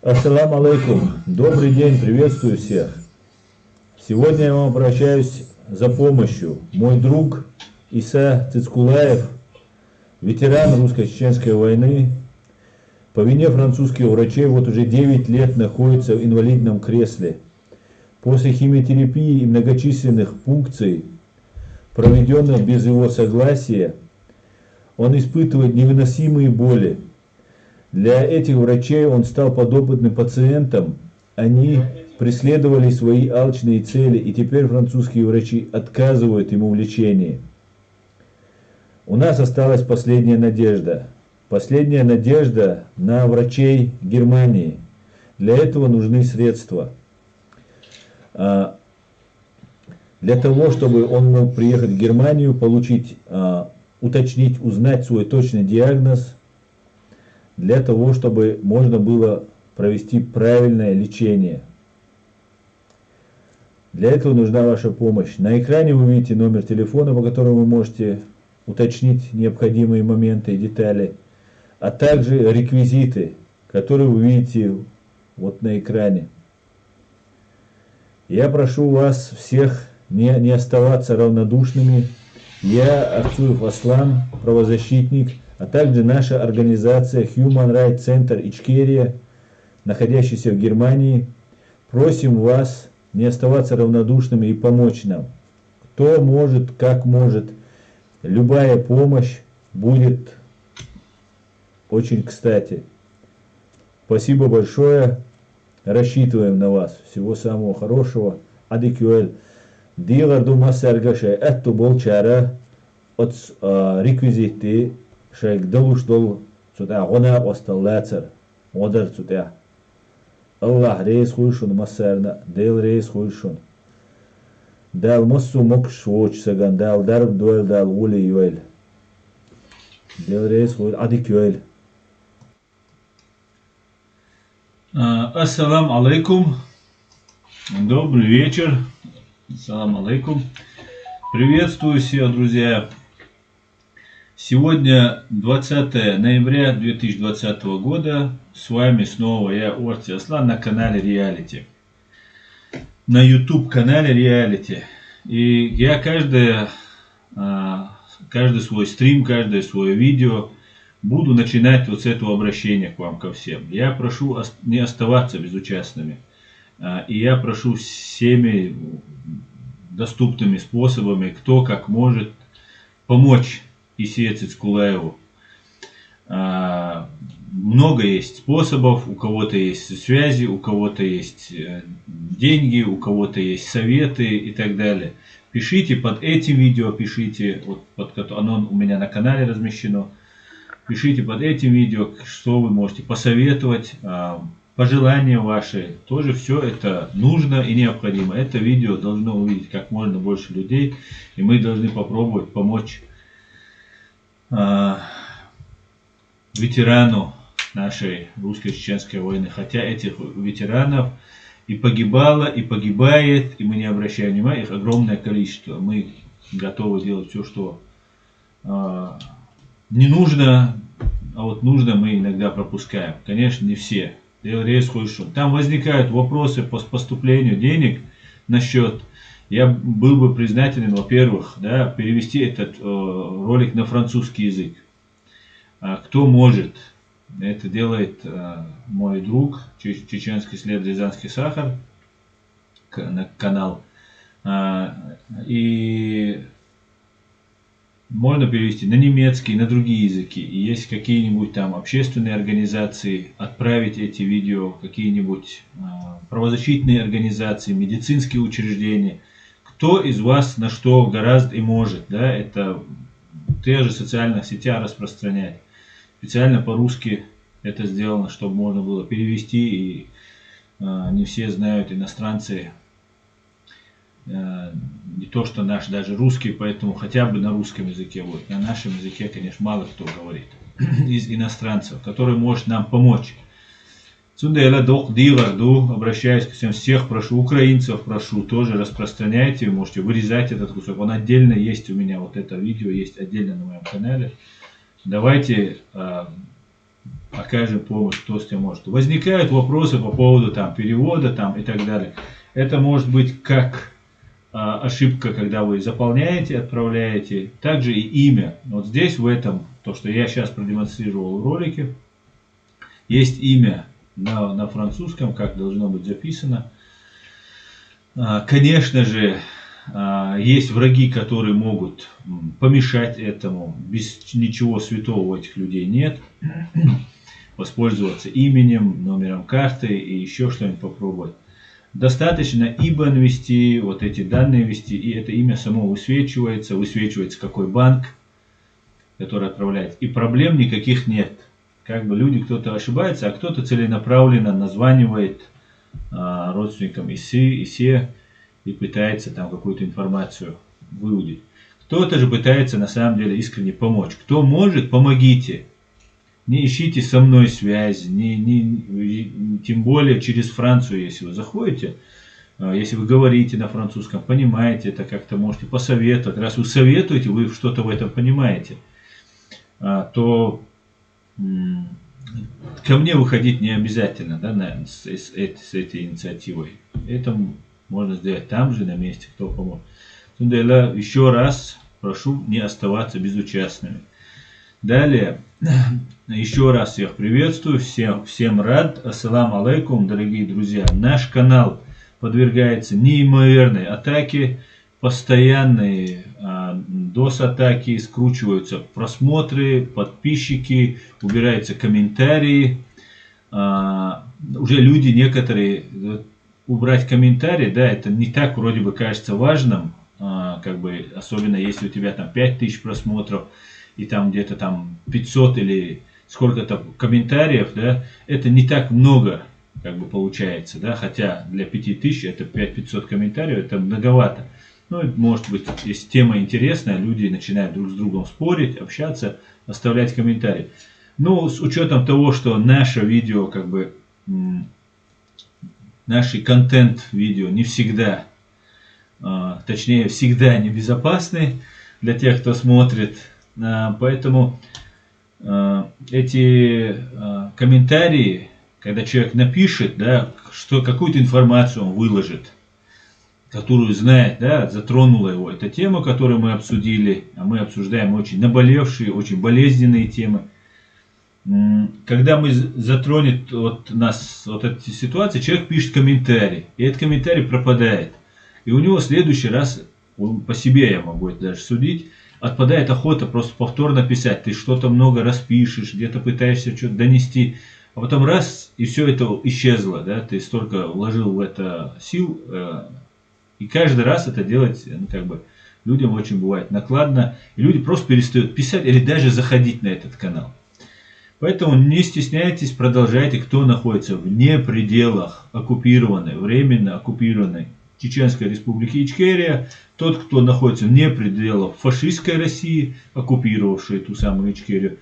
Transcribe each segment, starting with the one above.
Ассаламу алейкум. Добрый день, приветствую всех. Сегодня я вам обращаюсь за помощью. Мой друг Иса Цицкулаев, ветеран русско-чеченской войны, по вине французских врачей вот уже 9 лет находится в инвалидном кресле. После химиотерапии и многочисленных пункций, проведенных без его согласия, он испытывает невыносимые боли. Для этих врачей он стал подопытным пациентом. Они преследовали свои алчные цели, и теперь французские врачи отказывают ему в лечении. У нас осталась последняя надежда. Последняя надежда на врачей Германии. Для этого нужны средства. Для того, чтобы он мог приехать в Германию, получить, уточнить, узнать свой точный диагноз, для того, чтобы можно было провести правильное лечение. Для этого нужна ваша помощь. На экране вы видите номер телефона, по которому вы можете уточнить необходимые моменты и детали, а также реквизиты, которые вы видите вот на экране. Я прошу вас всех не оставаться равнодушными. Я, Акцуев Аслан, правозащитник, а также наша организация Human Rights Center Ичкерия, находящаяся в Германии, просим вас не оставаться равнодушными и помочь нам. Кто может, как может, любая помощь будет очень кстати. Спасибо большое, рассчитываем на вас. Всего самого хорошего. Адикюэль. Дигарду массаргаша эту болчара от реквизиты шейк далуштол сюда гона осталлацер одар сюда. Аллах рейс хуйшун массарна дел рейс хуйшун. Дал массу мок швоч саган дал дарб дуэль дал ули юэль. Дел рейс хуй адикюэль. Ассалам алейкум. Добрый вечер. Ассалам алейкум. Приветствую всех, друзья. Сегодня 20 ноября 2020 года. С вами снова я, Орти Аслан, на канале Реалити. На YouTube канале Реалити. И я каждый свой стрим, каждое свое видео буду начинать вот с этого обращения к вам ко всем. Я прошу не оставаться безучастными. И я прошу всеми доступными способами, кто как может, помочь Исе Цицкулаеву. Много есть способов, у кого-то есть связи, у кого-то есть деньги, у кого-то есть советы и так далее. Пишите под этим видео, пишите, вот оно у меня на канале размещено. Пишите под этим видео, что вы можете посоветовать, пожелания ваши. Тоже все это нужно и необходимо. Это видео должно увидеть как можно больше людей. И мы должны попробовать помочь ветерану нашей русско-чеченской войны. Хотя этих ветеранов и погибало, и погибает, и мы не обращаем внимания, их огромное количество. Мы готовы делать все, что не нужно, а вот нужно мы иногда пропускаем. Конечно, не все. Там возникают вопросы по поступлению денег на счет. Я был бы признателен, во-первых, да, перевести этот ролик на французский язык. Кто может, это делает мой друг, чеченский след Рязанский сахар, канал. И можно перевести на немецкий, на другие языки. И есть какие-нибудь там общественные организации, отправить эти видео, какие-нибудь правозащитные организации, медицинские учреждения. Кто из вас на что гораздо и может, да, это в тех же социальных сетях распространять. Специально по-русски это сделано, чтобы можно было перевести, и не все знают, иностранцы, не то что наш, даже русский, поэтому хотя бы на русском языке. Вот. На нашем языке, конечно, мало кто говорит из иностранцев, который может нам помочь. Обращаюсь к всех, прошу, украинцев прошу, тоже распространяйте, вы можете вырезать этот кусок. Он отдельно есть у меня, вот это видео есть отдельно на моем канале. Давайте окажем помощь, кто с тем может. Возникают вопросы по поводу там перевода там и так далее. Это может быть как ошибка, когда вы заполняете, отправляете, также и имя. Вот здесь в этом, то, что я сейчас продемонстрировал в ролике, есть имя на французском, как должно быть записано. Конечно же, есть враги, которые могут помешать этому. Без ничего святого у этих людей нет. Воспользоваться именем, номером карты и еще что-нибудь попробовать. Достаточно IBAN ввести, вот эти данные ввести, и это имя само высвечивается какой банк, который отправляет. И проблем никаких нет. Как бы люди, кто-то ошибается, а кто-то целенаправленно названивает родственникам ИСе и пытается там какую-то информацию выудить. Кто-то же пытается на самом деле искренне помочь. Кто может, помогите. Не ищите со мной связь, тем более через Францию, если вы заходите, если вы говорите на французском, понимаете это, как-то можете посоветовать. Раз вы советуете, вы что-то в этом понимаете, то ко мне выходить не обязательно, да, с этой инициативой. Это можно сделать там же, на месте, кто поможет. Еще раз прошу не оставаться безучастными. Далее, еще раз всех приветствую, всем рад. Ассаламу алейкум, дорогие друзья. Наш канал подвергается неимоверной атаке, постоянные DOS-атаки, скручиваются просмотры, подписчики, убираются комментарии. Уже люди некоторые, убрать комментарии, да, это не так вроде бы кажется важным, как бы, особенно если у тебя там 5000 просмотров, и там где-то там 500 или сколько-то комментариев, да, это не так много, как бы получается, да, хотя для 5000 это 5500 комментариев, это многовато. Ну, может быть, если тема интересная, люди начинают друг с другом спорить, общаться, оставлять комментарии. Ну, с учетом того, что наше видео, как бы, наши контент-видео не всегда, точнее, всегда небезопасны для тех, кто смотрит. Поэтому эти комментарии, когда человек напишет, да, что какую-то информацию он выложит, которую знает, да, затронула его эта тема, которую мы обсудили, а мы обсуждаем очень наболевшие, очень болезненные темы. Когда мы затронет вот нас вот эти ситуации, человек пишет комментарий, и этот комментарий пропадает. И у него в следующий раз, по себе я могу это даже судить, отпадает охота просто повторно писать. Ты что-то много распишешь, где-то пытаешься что-то донести, а потом раз, и все это исчезло, да, ты столько вложил в это сил, и каждый раз это делать, ну, как бы, людям очень бывает накладно, и люди просто перестают писать или даже заходить на этот канал. Поэтому не стесняйтесь, продолжайте, кто находится вне пределах оккупированной, временно оккупированной Чеченской Республики Ичкерия, тот, кто находится вне пределов фашистской России, оккупировавшей ту самую Ичкерию,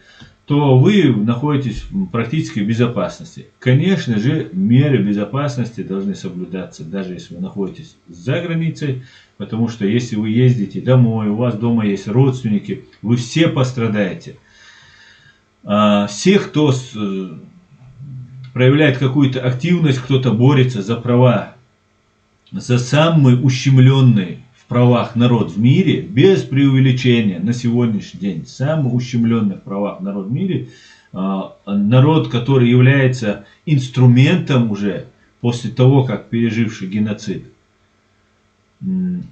то вы находитесь практически в безопасности. Конечно же, меры безопасности должны соблюдаться, даже если вы находитесь за границей, потому что если вы ездите домой, у вас дома есть родственники, вы все пострадаете. Всех, кто проявляет какую-то активность, кто-то борется за права, за самый ущемленный в правах народ в мире, без преувеличения на сегодняшний день, самый ущемленный в правах народ в мире, народ, который является инструментом уже после того, как переживший геноцид, в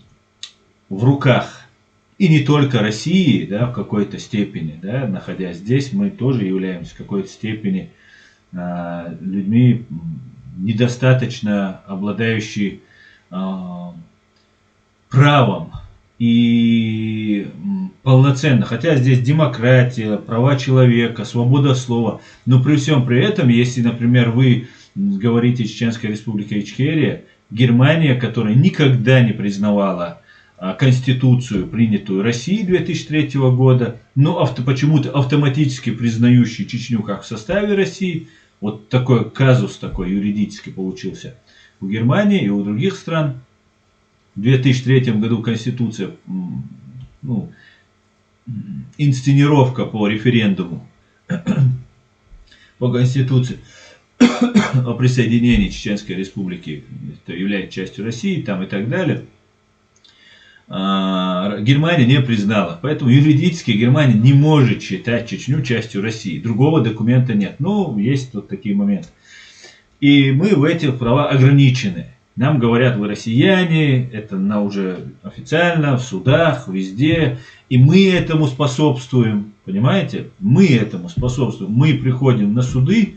руках. И не только России, да, в какой-то степени, да, находясь здесь, мы тоже являемся в какой-то степени людьми, недостаточно обладающими правом и полноценно. Хотя здесь демократия, права человека, свобода слова. Но при всем при этом, если, например, вы говорите Чеченская Республика Ичкерия, Германия, которая никогда не признавала Конституцию, принятую Россией 2003 года, но почему-то автоматически признающий Чечню как в составе России, вот такой казус такой юридически получился у Германии и у других стран. В 2003 году Конституция, инсценировка по референдуму по Конституции о присоединении Чеченской Республики, это является частью России там и так далее, Германия не признала. Поэтому юридически Германия не может считать Чечню частью России. Другого документа нет. Но есть вот такие моменты. И мы в этих правах ограничены. Нам говорят, вы россияне, это уже официально, в судах, везде. И мы этому способствуем. Понимаете? Мы этому способствуем. Мы приходим на суды.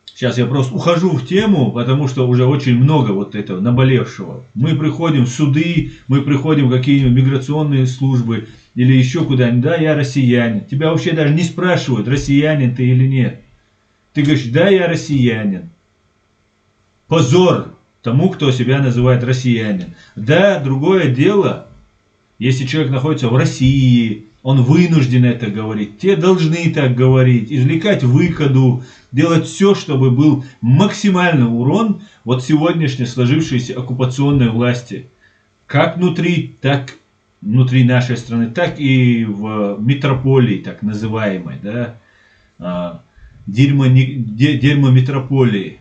Сейчас я просто ухожу в тему, потому что уже очень много вот этого наболевшего. Мы приходим в суды, мы приходим в какие-нибудь миграционные службы или еще куда-нибудь. Да, я россиянин. Тебя вообще даже не спрашивают, россиянин ты или нет. Ты говоришь, да, я россиянин. Позор тому, кто себя называет россиянин. Да, другое дело, если человек находится в России, он вынужден это говорить. Те должны так говорить, извлекать выходу, делать все, чтобы был максимальный урон вот сегодняшней сложившейся оккупационной власти. Как внутри, так внутри нашей страны, так и в метрополии, так называемой, да, дерьмо-метрополии,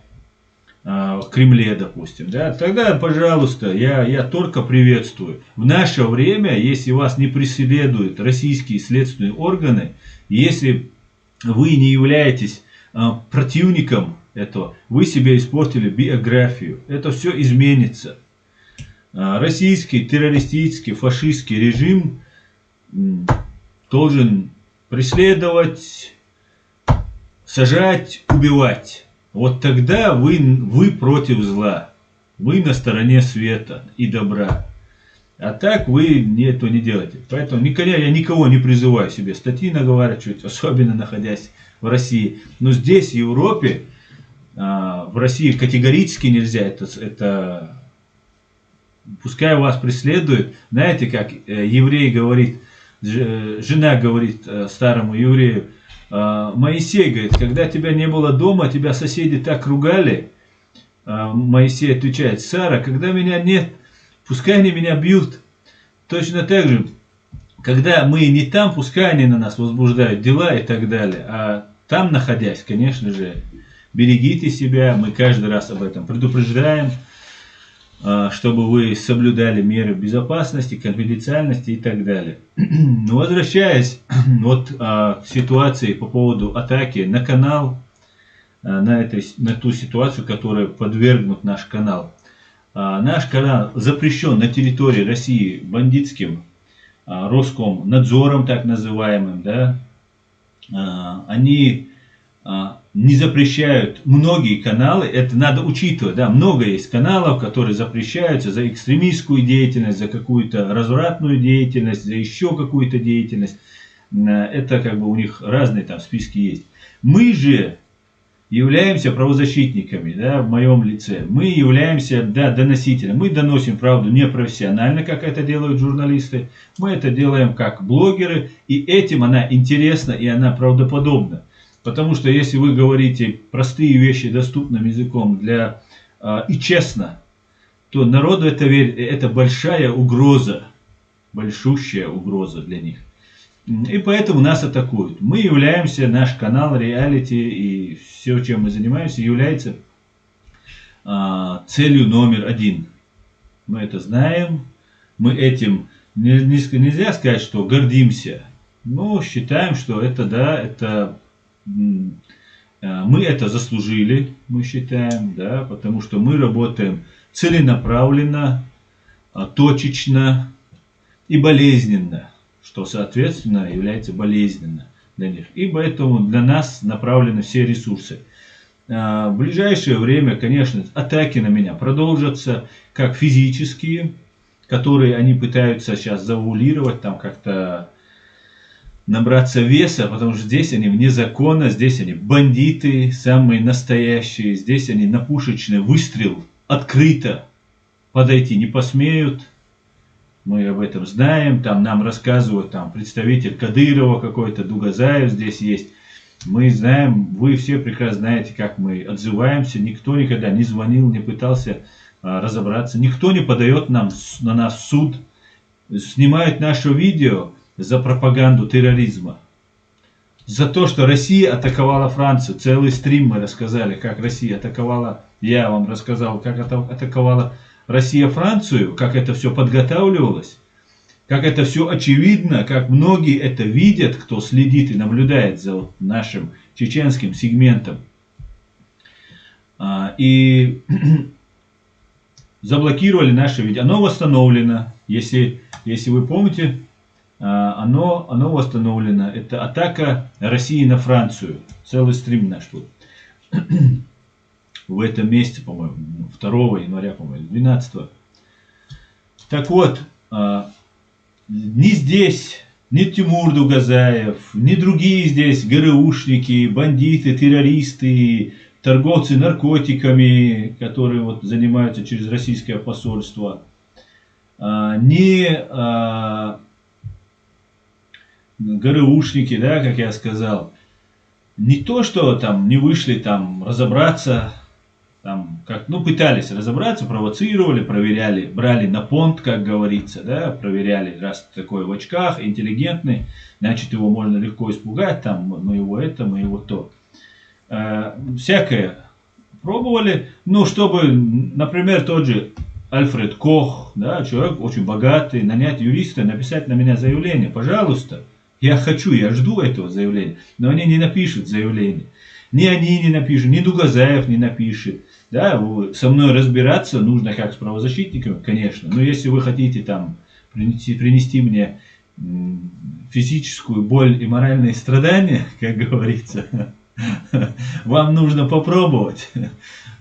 в Кремле, допустим, да, тогда, пожалуйста, я только приветствую. В наше время, если вас не преследуют российские следственные органы, если вы не являетесь противником этого, вы себе испортили биографию. Это все изменится. Российский террористический, фашистский режим должен преследовать, сажать, убивать. Вот тогда вы против зла. Вы на стороне света и добра. А так вы этого не делаете. Поэтому я никого не призываю себе статьи наговаривать, особенно находясь в России. Но здесь, в Европе, в России категорически нельзя. Это пускай вас преследуют. Знаете, как еврей говорит, жена говорит старому еврею, Моисей говорит, когда тебя не было дома, тебя соседи так ругали. Моисей отвечает, Сара, когда меня нет, пускай они меня бьют. Точно так же, когда мы не там, пускай они на нас возбуждают дела и так далее. А там находясь, конечно же, берегите себя. Мы каждый раз об этом предупреждаем, чтобы вы соблюдали меры безопасности, конфиденциальности и так далее. Но возвращаясь вот к ситуации по поводу атаки на канал, на ту ситуацию, которая подвергнут наш канал. Наш канал запрещен на территории России бандитским Роскомнадзором, так называемым, да. Они не запрещают многие каналы, это надо учитывать, да, много есть каналов, которые запрещаются за экстремистскую деятельность, за какую-то развратную деятельность, за еще какую-то деятельность. Это как бы у них разные там списки есть. Мы же являемся правозащитниками, да, в моем лице. Мы являемся, да, доносителем. Мы доносим правду не профессионально, как это делают журналисты. Мы это делаем как блогеры, и этим она интересна и она правдоподобна. Потому что если вы говорите простые вещи доступным языком и честно, то народу это верит. Это большая угроза, большущая угроза для них. И поэтому нас атакуют. Мы являемся, наш канал реалити и все, чем мы занимаемся, является целью номер один. Мы это знаем. Мы этим нельзя сказать, что гордимся. Но считаем, что это, да, мы это заслужили, мы считаем, да, потому что мы работаем целенаправленно, точечно и болезненно, что, соответственно, является болезненно для них. И поэтому для нас направлены все ресурсы. В ближайшее время, конечно, атаки на меня продолжатся, как физические, которые они пытаются сейчас завуалировать, там как-то набраться веса, потому что здесь они вне закона, здесь они бандиты, самые настоящие, здесь они на пушечный выстрел открыто подойти не посмеют. Мы об этом знаем, там нам рассказывают, там представитель Кадырова какой-то, Дугазаев здесь есть. Мы знаем, вы все прекрасно знаете, как мы отзываемся, никто никогда не звонил, не пытался разобраться, никто не подает на нас в суд, снимают наше видео за пропаганду терроризма. за то, что Россия атаковала Францию. Целый стрим мы рассказали, как Россия атаковала. Я вам рассказал, как атаковала Россия Францию, как это все подготавливалось, как это все очевидно, как многие это видят, кто следит и наблюдает за вот нашим чеченским сегментом. И заблокировали наше видео. Оно восстановлено, если вы помните, оно восстановлено. Это атака России на Францию. Целый стрим наш тут. В этом месте, по-моему, 2 января, по-моему, 12. Так вот, ни здесь, ни Тимур Дугазаев, ни другие здесь ГРУшники, бандиты, террористы, торговцы наркотиками, которые вот занимаются через российское посольство, ни ГРУшники, да, как я сказал, не то, что там не вышли там разобраться, там, как, ну, пытались разобраться, провоцировали, проверяли, брали на понт, как говорится, да, проверяли, раз такой в очках, интеллигентный, значит, его можно легко испугать, там, мы его это, мы его то. Всякое пробовали, ну, чтобы, например, тот же Альфред Кох, да, человек очень богатый, нанять юриста, написать на меня заявление, пожалуйста, я хочу, я жду этого заявления, но они не напишут заявление. Ни они не напишут, ни Дугазаев не напишет. Да, со мной разбираться нужно как с правозащитниками, конечно. Но если вы хотите там принести мне физическую боль и моральные страдания, как говорится, вам нужно попробовать.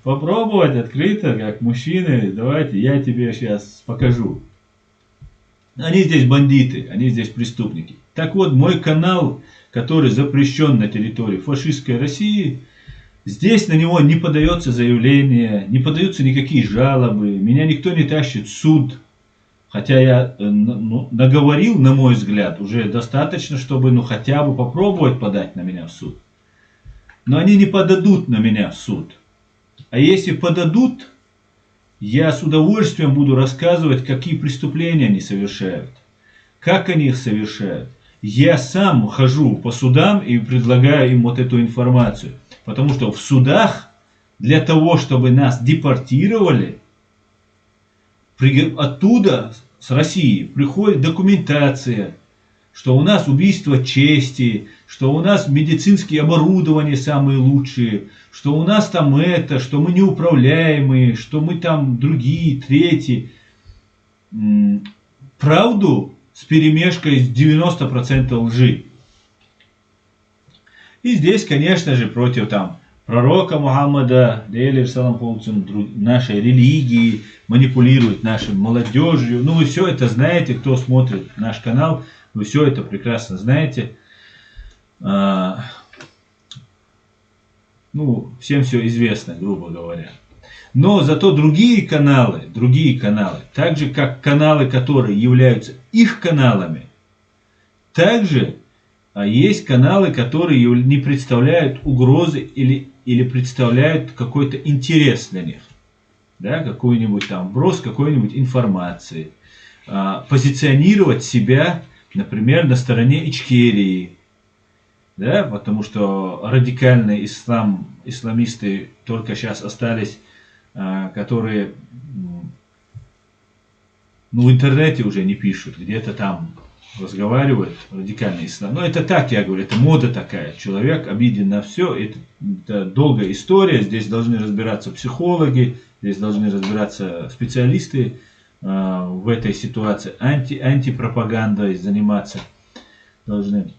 Попробовать открыто, как мужчины. Давайте, я тебе сейчас покажу. Они здесь бандиты, они здесь преступники. Так вот, мой канал, который запрещен на территории фашистской России, здесь на него не подается заявление, не подаются никакие жалобы, меня никто не тащит в суд. Хотя я наговорил, на мой взгляд, уже достаточно, чтобы хотя бы попробовать подать на меня в суд. Но они не подадут на меня в суд. А если подадут, я с удовольствием буду рассказывать, какие преступления они совершают, как они их совершают. Я сам хожу по судам и предлагаю им вот эту информацию. Потому что в судах для того, чтобы нас депортировали, оттуда, с России, приходит документация, что у нас убийство чести, что у нас медицинские оборудования самые лучшие, что у нас там это, что мы неуправляемые, что мы там другие, третьи. Правду с перемешкой с 90% лжи. И здесь, конечно же, против там пророка Мухаммада, нашей религии, манипулируют нашей молодежью. Ну, вы все это знаете, кто смотрит наш канал, вы все это прекрасно знаете. Ну, всем все известно, грубо говоря. Но зато другие каналы, так же как каналы, которые являются их каналами, также есть каналы, которые не представляют угрозы или представляют какой-то интерес для них. Да, какой-нибудь там вброс какой-нибудь информации. Позиционировать себя, например, на стороне Ичкерии. Да, потому что радикальные исламисты только сейчас остались, которые в интернете уже не пишут, где-то там разговаривают, радикальный ислам. Но это так, я говорю, это мода такая. Человек обиден на все, это долгая история, здесь должны разбираться психологи, здесь должны разбираться специалисты в этой ситуации, антипропагандой заниматься должны.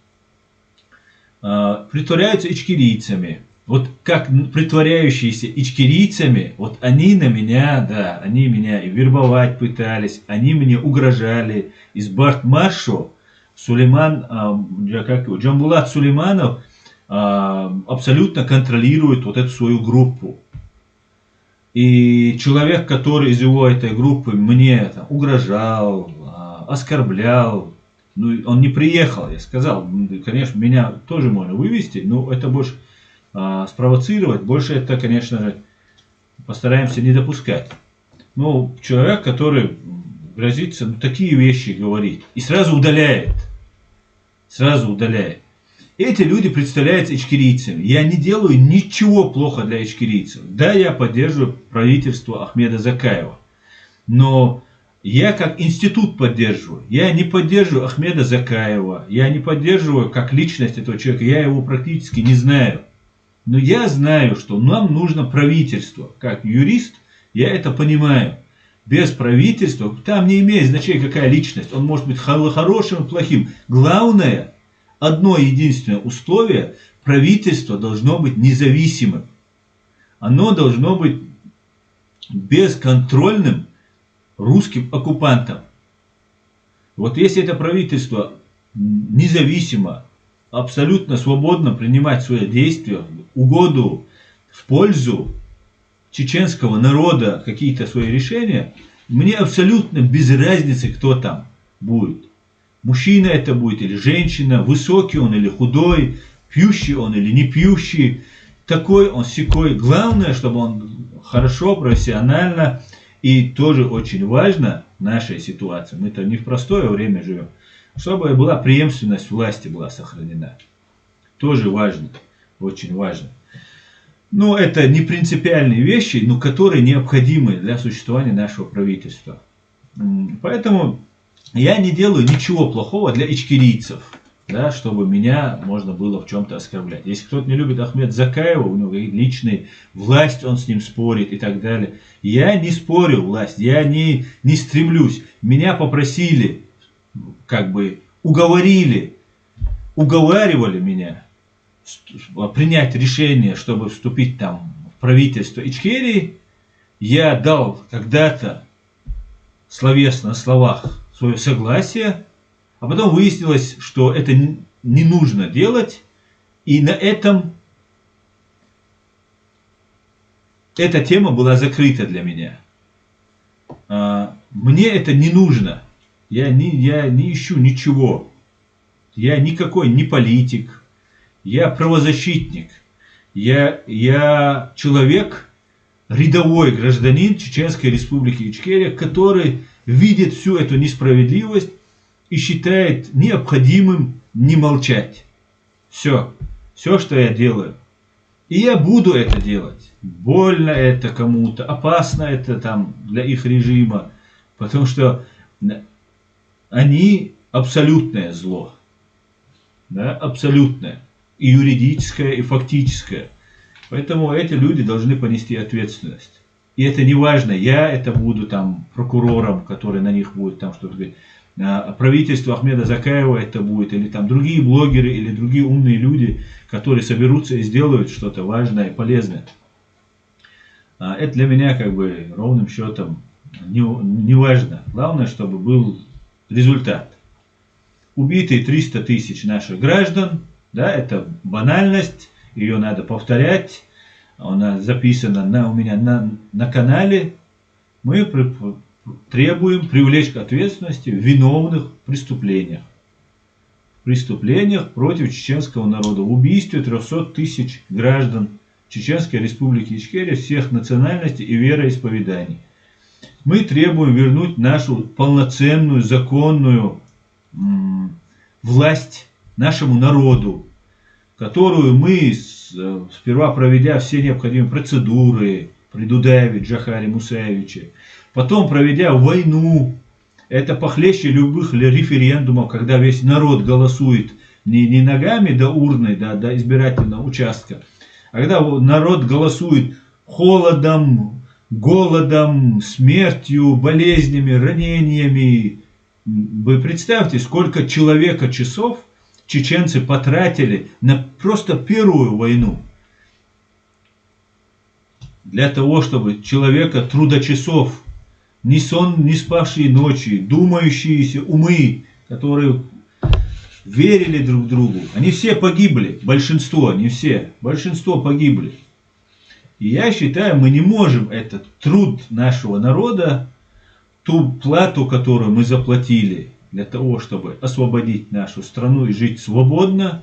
Притворяются ичкерийцами. Вот как притворяющиеся ичкерийцами, вот они на меня, да, они меня и вербовать пытались, они мне угрожали. Из Бартмаршу Джамбулат Сулейманов абсолютно контролирует вот эту свою группу. И человек, который из его этой группы мне там угрожал, оскорблял, ну, он не приехал, я сказал, конечно, меня тоже можно вывести, но это больше спровоцировать, больше это, конечно же, постараемся не допускать. Но человек, который грозится такие вещи говорить и сразу удаляет. эти люди представляются ичкерийцами. Я не делаю ничего плохо для ичкерийцев. Да, я поддерживаю правительство Ахмеда Закаева. Но я как институт поддерживаю. Я не поддерживаю Ахмеда Закаева. Я не поддерживаю как личность этого человека. Я его практически не знаю. Но я знаю, что нам нужно правительство. Как юрист я это понимаю. Без правительства там не имеет значения, какая личность. Он может быть хорошим и плохим. Главное, одно единственное условие, правительство должно быть независимым. Оно должно быть бесконтрольным русским оккупантом. Вот если это правительство независимо, абсолютно свободно принимать свои действия в угоду, в пользу чеченского народа, какие-то свои решения, мне абсолютно без разницы, кто там будет. Мужчина это будет или женщина, высокий он или худой, пьющий он или не пьющий, такой он сякой. Главное, чтобы он хорошо, профессионально, и тоже очень важно в нашей ситуации, мы-то не в простое время живем, чтобы была преемственность власти была сохранена. Тоже важно, очень важно. Но это не принципиальные вещи, но которые необходимы для существования нашего правительства. Поэтому я не делаю ничего плохого для ичкерийцев, да, чтобы меня можно было в чем-то оскорблять. Если кто-то не любит Ахмеда Закаева, у него личная власть, он с ним спорит и так далее. Я не спорю власть, я не стремлюсь. Меня попросили, как бы уговаривали меня принять решение, чтобы вступить там в правительство Ичкерии. Я дал когда-то словесно на словах свое согласие, а потом выяснилось, что это не нужно делать, и на этом эта тема была закрыта для меня. Мне это не нужно. Я не ищу ничего. Я никакой не политик. Я правозащитник. Я человек, рядовой гражданин Чеченской Республики Ичкерия, который видит всю эту несправедливость и считает необходимым не молчать. Все, что я делаю. И я буду это делать. Больно это кому-то, опасно это там для их режима, потому что они абсолютное зло. Да, абсолютное. И юридическое, и фактическое. Поэтому эти люди должны понести ответственность. И это не важно, я это буду там прокурором, который на них будет там что-то говорить. Правительство Ахмеда Закаева это будет, или там другие блогеры, или другие умные люди, которые соберутся и сделают что-то важное и полезное. Это для меня как бы ровным счетом не важно. Главное, чтобы был результат. Убитые 300 тысяч наших граждан, да, это банальность, ее надо повторять, она записана у меня на канале. Мы требуем привлечь к ответственности виновных в преступлениях. В преступлениях против чеченского народа, в убийстве 300 тысяч граждан Чеченской Республики Ичкерия всех национальностей и вероисповеданий. Мы требуем вернуть нашу полноценную, законную власть нашему народу, которую мы, сперва проведя все необходимые процедуры при Дудаеве, Джохаре Мусаевиче, потом проведя войну, это похлеще любых референдумов, когда весь народ голосует не ногами до урны, до избирательного участка, а когда народ голосует холодом, голодом, смертью, болезнями, ранениями. Вы представьте, сколько человека часов чеченцы потратили на просто первую войну. Для того, чтобы человека трудочасов, ни сон, не спавшие ночи, думающиеся умы, которые верили друг другу, они все погибли, большинство, не все, большинство погибли. И я считаю, мы не можем этот труд нашего народа, ту плату, которую мы заплатили для того, чтобы освободить нашу страну и жить свободно,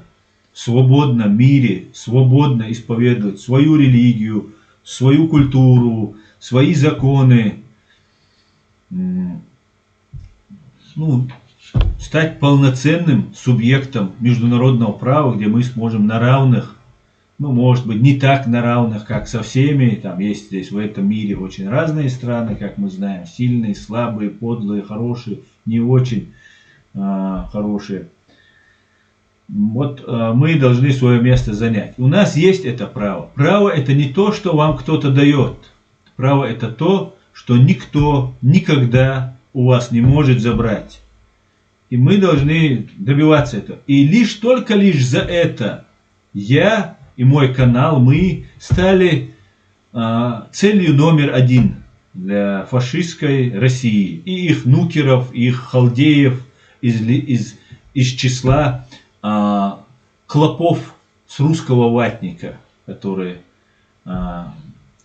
в свободном мире, свободно исповедовать свою религию, свою культуру, свои законы. стать полноценным субъектом международного права, где мы сможем на равных, ну, может быть, не так на равных, как со всеми, там есть здесь в этом мире очень разные страны, как мы знаем, сильные, слабые, подлые, хорошие, не очень хорошие. Вот мы должны свое место занять. У нас есть это право. Право это не то, что вам кто-то дает. Право это то, что никто никогда у вас не может забрать. И мы должны добиваться этого. И только лишь за это я и мой канал, мы стали целью номер один для фашистской России. И их нукеров, и их халдеев из числа клопов с русского ватника, которые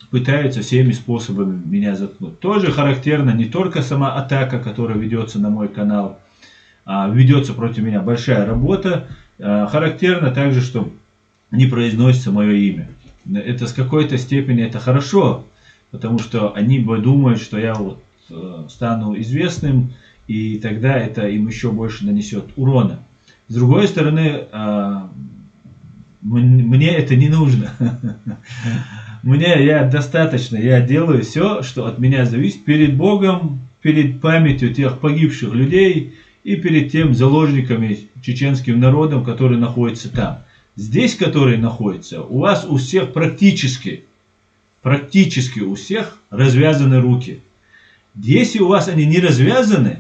пытаются всеми способами меня заткнуть. Тоже характерна не только сама атака, которая ведется на мой канал, ведется против меня большая работа. Характерно также, что не произносится мое имя. Это с какой-то степени это хорошо, потому что они думают, что я вот стану известным, и тогда это им еще больше нанесет урона. С другой стороны, мне это не нужно. Я достаточно, я делаю все, что от меня зависит перед Богом, перед памятью тех погибших людей и перед тем заложниками, чеченским народом, который находится там. Здесь, которые находятся, у вас у всех практически у всех развязаны руки. Если у вас они не развязаны,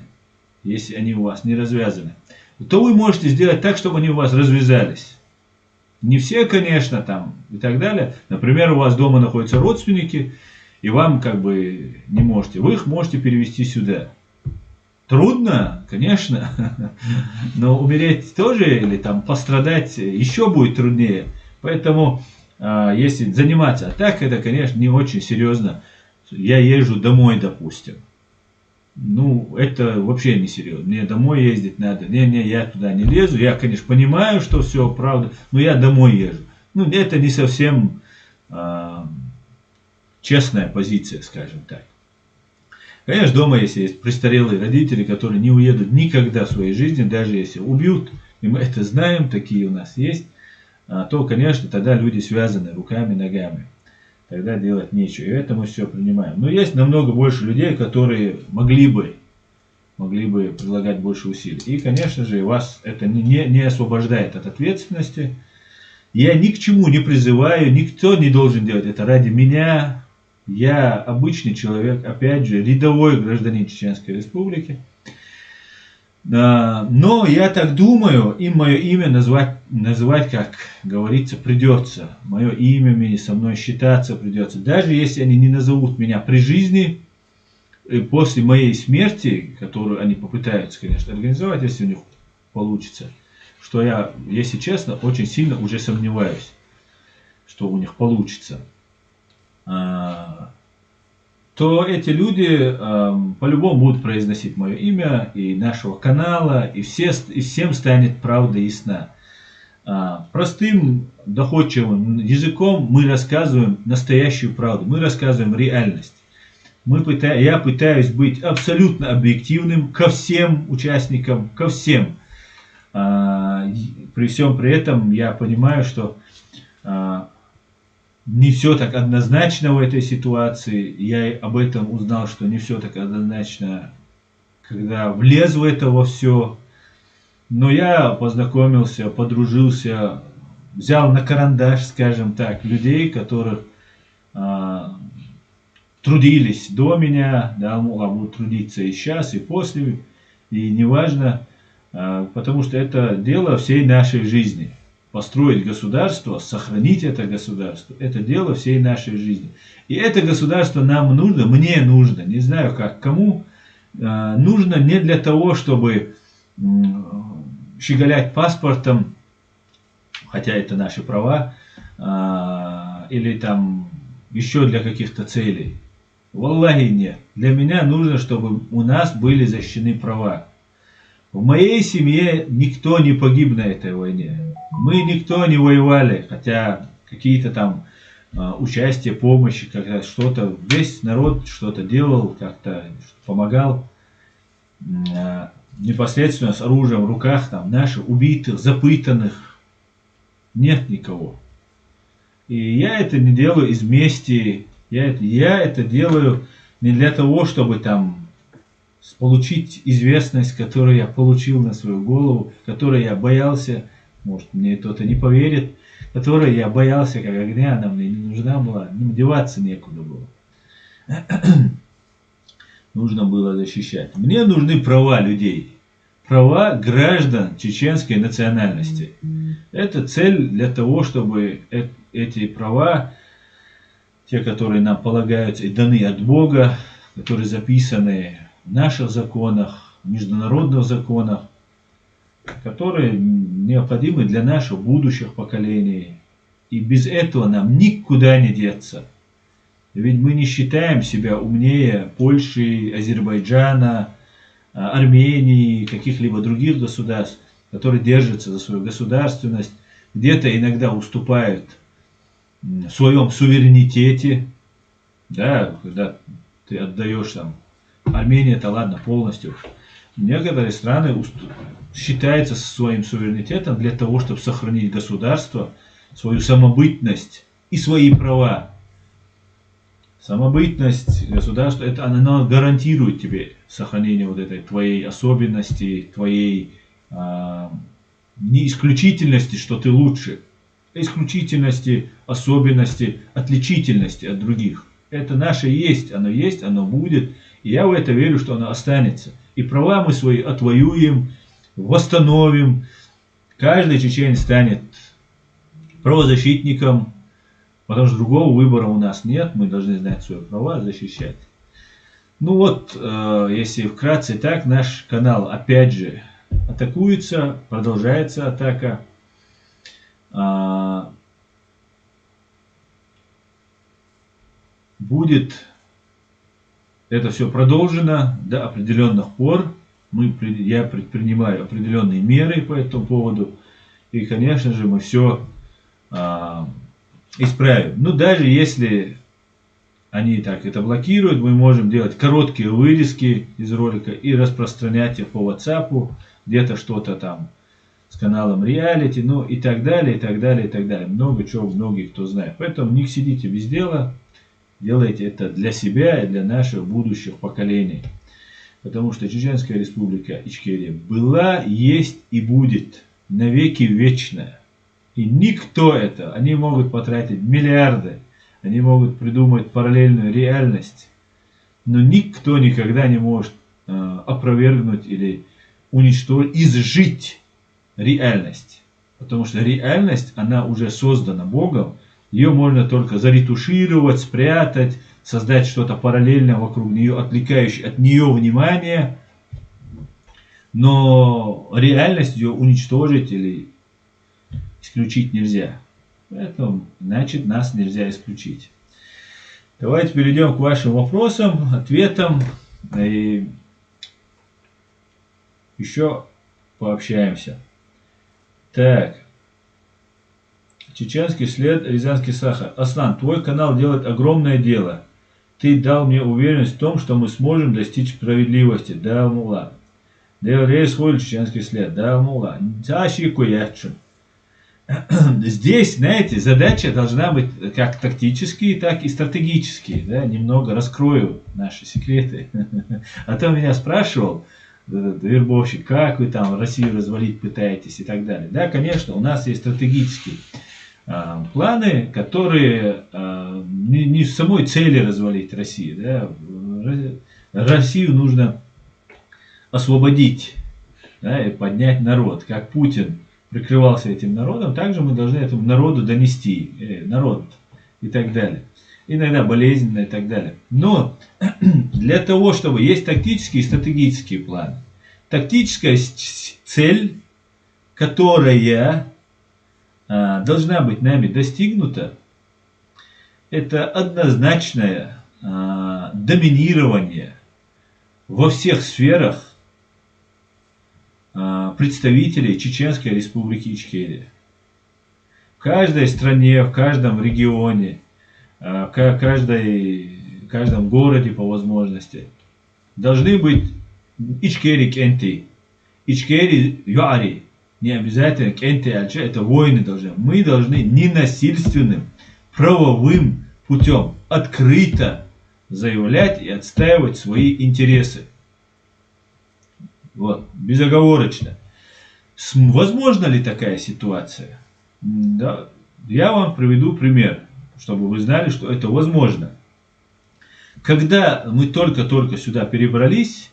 то вы можете сделать так, чтобы они у вас развязались. Не все, конечно, там и так далее. Например, у вас дома находятся родственники, и вам как бы не можете. Вы их можете перевести сюда. Трудно, конечно, но умереть тоже или там пострадать еще будет труднее. Поэтому, если заниматься, а так это, конечно, не очень серьезно. Я езжу домой, допустим. Ну, это вообще не серьезно. Мне домой ездить надо. Не, я туда не лезу. Я, конечно, понимаю, что все правда, но я домой езжу. Ну, это не совсем честная позиция, скажем так. Конечно, дома, если есть престарелые родители, которые не уедут никогда в своей жизни, даже если убьют, и мы это знаем, такие у нас есть, то, конечно, тогда люди связаны руками, ногами. Тогда делать нечего. И это мы все принимаем. Но есть намного больше людей, которые могли бы прилагать больше усилий. И, конечно же, вас это не освобождает от ответственности. Я ни к чему не призываю, никто не должен делать это ради меня. Я обычный человек, опять же, рядовой гражданин Чеченской Республики. Но я так думаю, им мое имя называть, как говорится, придется. Мое имя со мной считаться придется. Даже если они не назовут меня при жизни, после моей смерти, которую они попытаются, конечно, организовать, если у них получится, что я, если честно, очень сильно уже сомневаюсь, что у них получится, то эти люди по-любому будут произносить мое имя и нашего канала, и всем станет правда ясна. Простым, доходчивым языком мы рассказываем настоящую правду, мы рассказываем реальность. Я пытаюсь быть абсолютно объективным ко всем участникам, ко всем. При всем при этом я понимаю, что не все так однозначно в этой ситуации. Я об этом узнал, что не все так однозначно, когда влез в это во все. Но я познакомился, подружился, взял на карандаш, скажем так, людей, которых трудились до меня, да, будут трудиться и сейчас, и после, и неважно, потому что это дело всей нашей жизни. Построить государство, сохранить это государство, это дело всей нашей жизни. И это государство нам нужно, мне нужно, не знаю как, кому, нужно не для того, чтобы щеголять паспортом, хотя это наши права, или там еще для каких-то целей. Валлахи нет. Для меня нужно, чтобы у нас были защищены права. В моей семье никто не погиб на этой войне. Мы никто не воевали, хотя какие-то там участия, помощи, когда весь народ что-то делал, как-то помогал. непосредственно с оружием в руках, там, наших убитых, запытанных, нет никого. И я это не делаю из мести, я это делаю не для того, чтобы там получить известность, которую я получил на свою голову, которой я боялся, может мне кто-то не поверит, которой я боялся как огня, она мне не нужна была, деваться некуда было. Нужно было защищать. Мне нужны права людей, права граждан чеченской национальности. Это цель для того, чтобы эти права, те, которые нам полагаются и даны от Бога, которые записаны в наших законах, в международных законах, которые необходимы для наших будущих поколений. И без этого нам никуда не деться. Ведь мы не считаем себя умнее Польши, Азербайджана, Армении, каких-либо других государств, которые держатся за свою государственность, где-то иногда уступают в своем суверенитете, да, когда ты отдаешь там, Армения, это ладно, полностью. Некоторые страны считаются своим суверенитетом для того, чтобы сохранить государство, свою самобытность и свои права. Самобытность государства, это оно гарантирует тебе сохранение вот этой твоей особенности, твоей не исключительности, что ты лучше, а исключительности, особенности, отличительности от других. Это наше есть, оно будет, и я в это верю, что оно останется. И права мы свои отвоюем, восстановим, каждый чеченец станет правозащитником, потому что другого выбора у нас нет, мы должны знать свои права, защищать. Ну вот, если вкратце так, наш канал опять же атакуется, продолжается атака. Будет это все продолжено до определенных пор. Я предпринимаю определенные меры по этому поводу. И, конечно же, мы все исправим. Но даже если они так это блокируют, мы можем делать короткие вырезки из ролика и распространять их по WhatsApp, где-то что-то там с каналом реалити, ну и так далее, и так далее, и так далее. Много чего, многие кто знает. Поэтому не сидите без дела, делайте это для себя и для наших будущих поколений. Потому что Чеченская Республика Ичкерия была, есть и будет навеки вечная. И никто это, они могут потратить миллиарды, они могут придумать параллельную реальность, но никто никогда не может опровергнуть или уничтожить, изжить реальность. Потому что реальность, она уже создана Богом, ее можно только заретушировать, спрятать, создать что-то параллельное вокруг нее, отвлекающее от нее внимание, но реальность ее уничтожить или исключить нельзя. Поэтому, значит, нас нельзя исключить. Давайте перейдем к вашим вопросам, ответам. И еще пообщаемся. Так. Чеченский след, Рязанский сахар. Аслан, твой канал делает огромное дело. Ты дал мне уверенность в том, что мы сможем достичь справедливости. Да, мула. Рейс чеченский след. Да, мула. Здесь, знаете, задача должна быть как тактические, так и стратегические. Да? Немного раскрою наши секреты. А то меня спрашивал вербовщик, как вы там Россию развалить пытаетесь и так далее. Да, конечно, у нас есть стратегические планы, которые не с самой цели развалить Россию. Да? Россию нужно освободить, да, и поднять народ, как Путин прикрывался этим народом, также мы должны этому народу донести, народ и так далее. Иногда болезненно и так далее. Но для того, чтобы есть тактические и стратегические планы. Тактическая цель, которая должна быть нами достигнута, это однозначное доминирование во всех сферах представителей Чеченской Республики Ичкерия. В каждой стране, в каждом регионе, в каждом городе по возможности должны быть Ичкерик Энти, Ичкери, Юари, не обязательно Кенте, Альча, это воины должны. Мы должны ненасильственным, правовым путем открыто заявлять и отстаивать свои интересы. Вот, безоговорочно. Возможна ли такая ситуация? Да, я вам приведу пример, чтобы вы знали, что это возможно. Когда мы только-только сюда перебрались,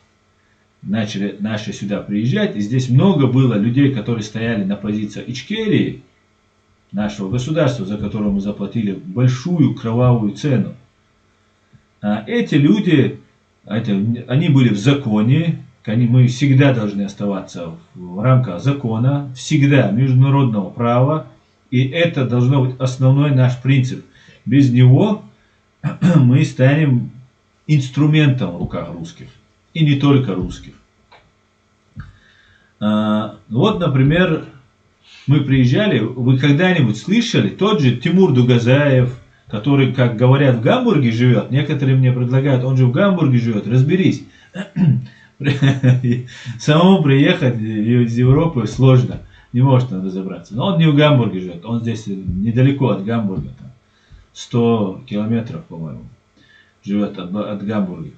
начали наши сюда приезжать, и здесь много было людей, которые стояли на позиции Ичкерии, нашего государства, за которое мы заплатили большую кровавую цену. А эти люди, они были в законе, мы всегда должны оставаться в рамках закона, всегда международного права, и это должно быть основной наш принцип. Без него мы станем инструментом в руках русских, и не только русских. Вот, например, мы приезжали, вы когда-нибудь слышали, тот же Тимур Дугазаев, который, как говорят, в Гамбурге живет, некоторые мне предлагают, он же в Гамбурге живет, разберись. Самому приехать из Европы сложно, не может он разобраться. Но он не в Гамбурге живет, он здесь недалеко от Гамбурга, там, 100 километров, по-моему, живет от Гамбурга.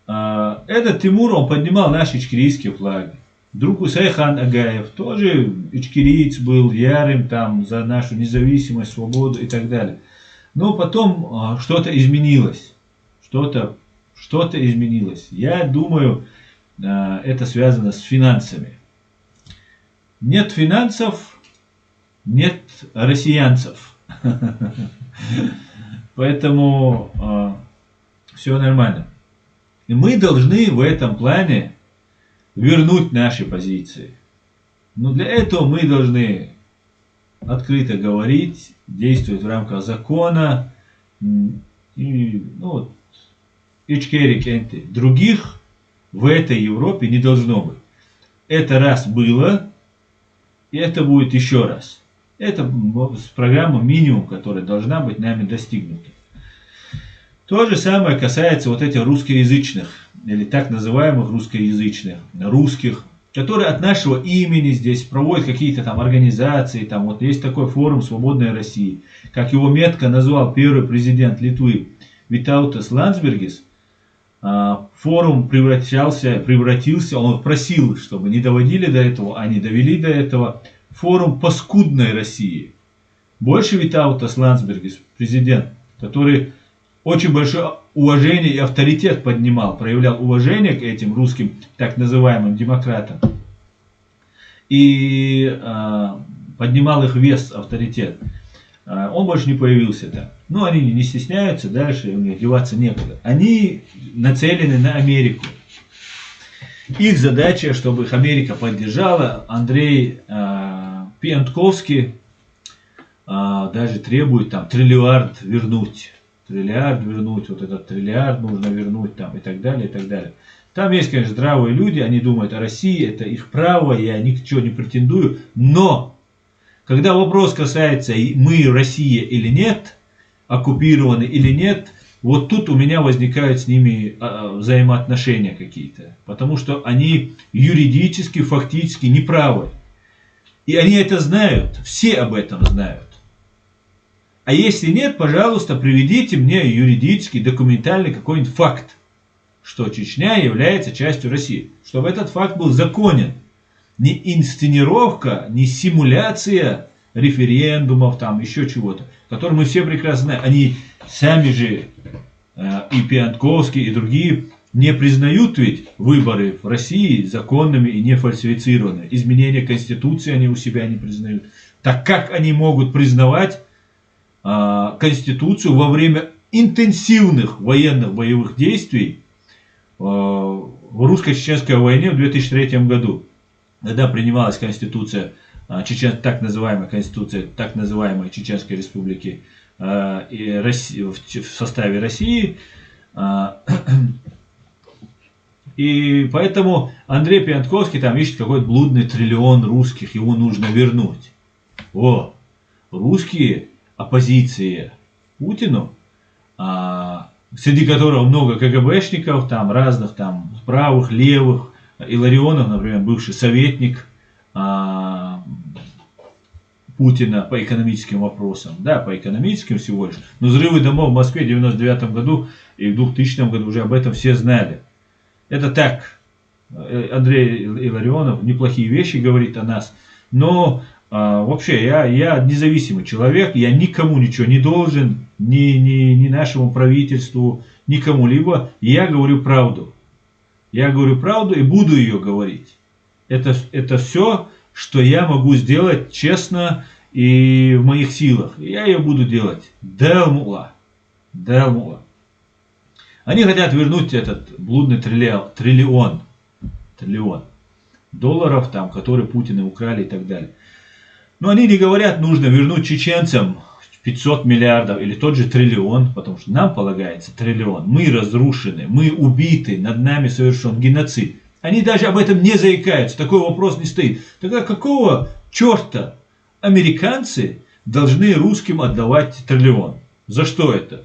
Этот Тимур, он поднимал наш ичкерийский флаг. Друг Усайхан Агаев тоже ичкериец был, ярым там за нашу независимость, свободу и так далее. Но потом что-то изменилось. Что-то изменилось. Я думаю, это связано с финансами. Нет финансов, нет россиянцев. Поэтому все нормально. И мы должны в этом плане вернуть наши позиции. Но для этого мы должны открыто говорить, действовать в рамках закона. И, Ичкери, Кенте. Других в этой Европе не должно быть. Это раз было, и это будет еще раз. Это программа минимум, которая должна быть нами достигнута. То же самое касается вот этих русскоязычных, или так называемых русскоязычных, русских, которые от нашего имени здесь проводят какие-то там организации, там вот есть такой форум «Свободной России», как его метко назвал первый президент Литвы Витаутас Ландсбергис. Форум превратился, он просил, чтобы не доводили до этого, а не довели до этого, форум паскудной России. Больше Витаутас Ландсбергис, президент, который очень большое уважение и авторитет поднимал, проявлял уважение к этим русским так называемым демократам. И поднимал их вес, авторитет. Он больше не появился там. Ну, они не стесняются, дальше у них деваться некуда. Они нацелены на Америку. Их задача, чтобы их Америка поддержала. Андрей Пиантковский даже требует там триллиард вернуть. Вот этот триллиард нужно вернуть там и так далее, и так далее. Там есть, конечно, здравые люди, они думают о России, это их право, я ни к чему не претендую, но когда вопрос касается мы Россия или нет, оккупированы или нет, вот тут у меня возникают с ними взаимоотношения какие-то, потому что они юридически, фактически неправы. И они это знают, все об этом знают. А если нет, пожалуйста, приведите мне юридический, документальный какой-нибудь факт, что Чечня является частью России. Чтобы этот факт был законен. Не инсценировка, не симуляция референдумов, там еще чего-то, которые мы все прекрасно знаем. Они сами же, и Пиантковский, и другие, не признают ведь выборы в России законными и не фальсифицированными. Изменения Конституции они у себя не признают. Так как они могут признавать Конституцию во время интенсивных военных боевых действий в русско-чеченской войне в 2003 году, когда принималась Конституция, так называемая Конституция так называемой Чеченской Республики в составе России. И поэтому Андрей Пиантковский там ищет какой-то блудный триллион русских, его нужно вернуть. Русские оппозиции Путину, среди которых много КГБшников, там разных там правых, левых, Илларионов, например, бывший советник Путина по экономическим вопросам. Да, по экономическим всего лишь. Но взрывы домов в Москве в 1999 году и в 2000 году уже об этом все знали. Это так. Андрей Илларионов неплохие вещи говорит о нас. Но вообще я независимый человек. Я никому ничего не должен. Ни нашему правительству, ни кому-либо. Я говорю правду. Я говорю правду и буду ее говорить. Это все, что я могу сделать честно и в моих силах. Я ее буду делать. Далмула. Они хотят вернуть этот блудный триллион долларов, там, которые Путина украли и так далее. Но они не говорят, нужно вернуть чеченцам 500 миллиардов или тот же триллион, потому что нам полагается триллион. Мы разрушены, мы убиты, над нами совершен геноцид. Они даже об этом не заикаются, такой вопрос не стоит. Тогда какого черта американцы должны русским отдавать триллион? За что это?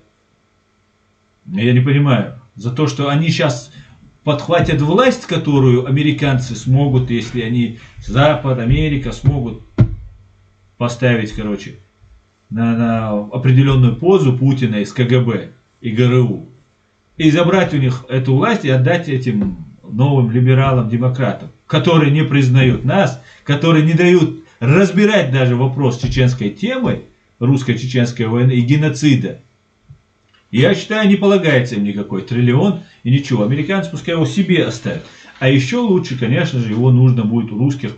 Я не понимаю. За то, что они сейчас подхватят власть, которую американцы смогут, если они, Запад, Америка, смогут поставить, короче, на определенную позу Путина из КГБ и ГРУ. И забрать у них эту власть и отдать этим новым либералам-демократам, которые не признают нас, которые не дают разбирать даже вопрос чеченской темы, русско-чеченской войны и геноцида. Я считаю, не полагается им никакой триллион и ничего. Американцы пускай его себе оставят. А еще лучше, конечно же, его нужно будет у русских.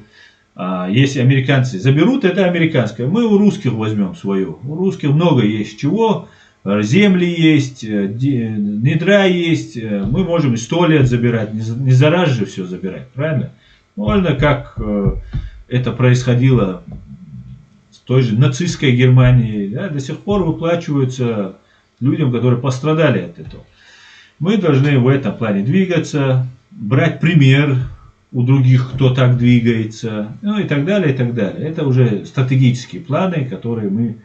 Если американцы заберут, это американское. Мы у русских возьмем свое. У русских много есть чего. Земли есть, недра есть. Мы можем и 100 лет забирать. Не за раз же все забирать, правильно? Можно, как это происходило с той же нацистской Германией. Да, до сих пор выплачиваются людям, которые пострадали от этого. Мы должны в этом плане двигаться, брать пример у других, кто так двигается, ну и так далее, и так далее. Это уже стратегические планы, которые мы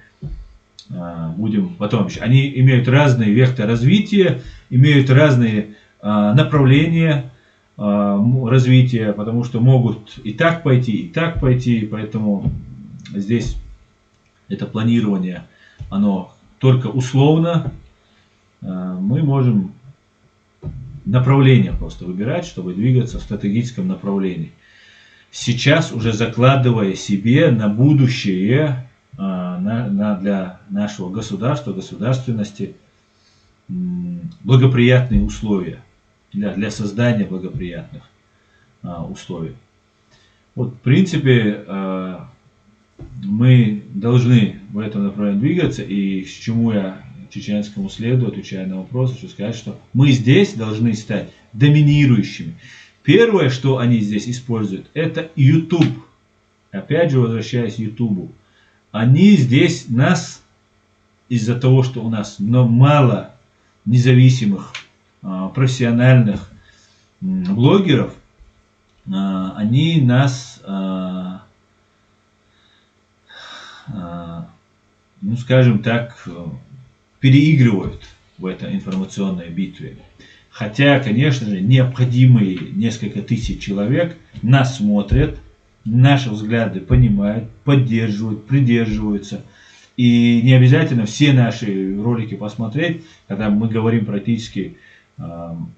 будем потом еще. Они имеют разные векторы развития, имеют разные направления развития, потому что могут и так пойти, поэтому здесь это планирование, оно только условно. Мы можем направление просто выбирать, чтобы двигаться в стратегическом направлении. Сейчас уже закладывая себе на будущее, для нашего государства, государственности благоприятные условия, для создания благоприятных условий. Вот, в принципе, мы должны в этом направлении двигаться, и к чему я чеченскому следу, отвечая на вопрос, хочу сказать, что мы здесь должны стать доминирующими. Первое, что они здесь используют, это YouTube. Опять же, возвращаясь к YouTube. Они здесь нас, из-за того, что у нас мало независимых, профессиональных блогеров, они нас, ну скажем так, переигрывают в этой информационной битве. Хотя, конечно же, необходимые несколько тысяч человек нас смотрят, наши взгляды понимают, поддерживают, придерживаются. И не обязательно все наши ролики посмотреть, когда мы говорим практически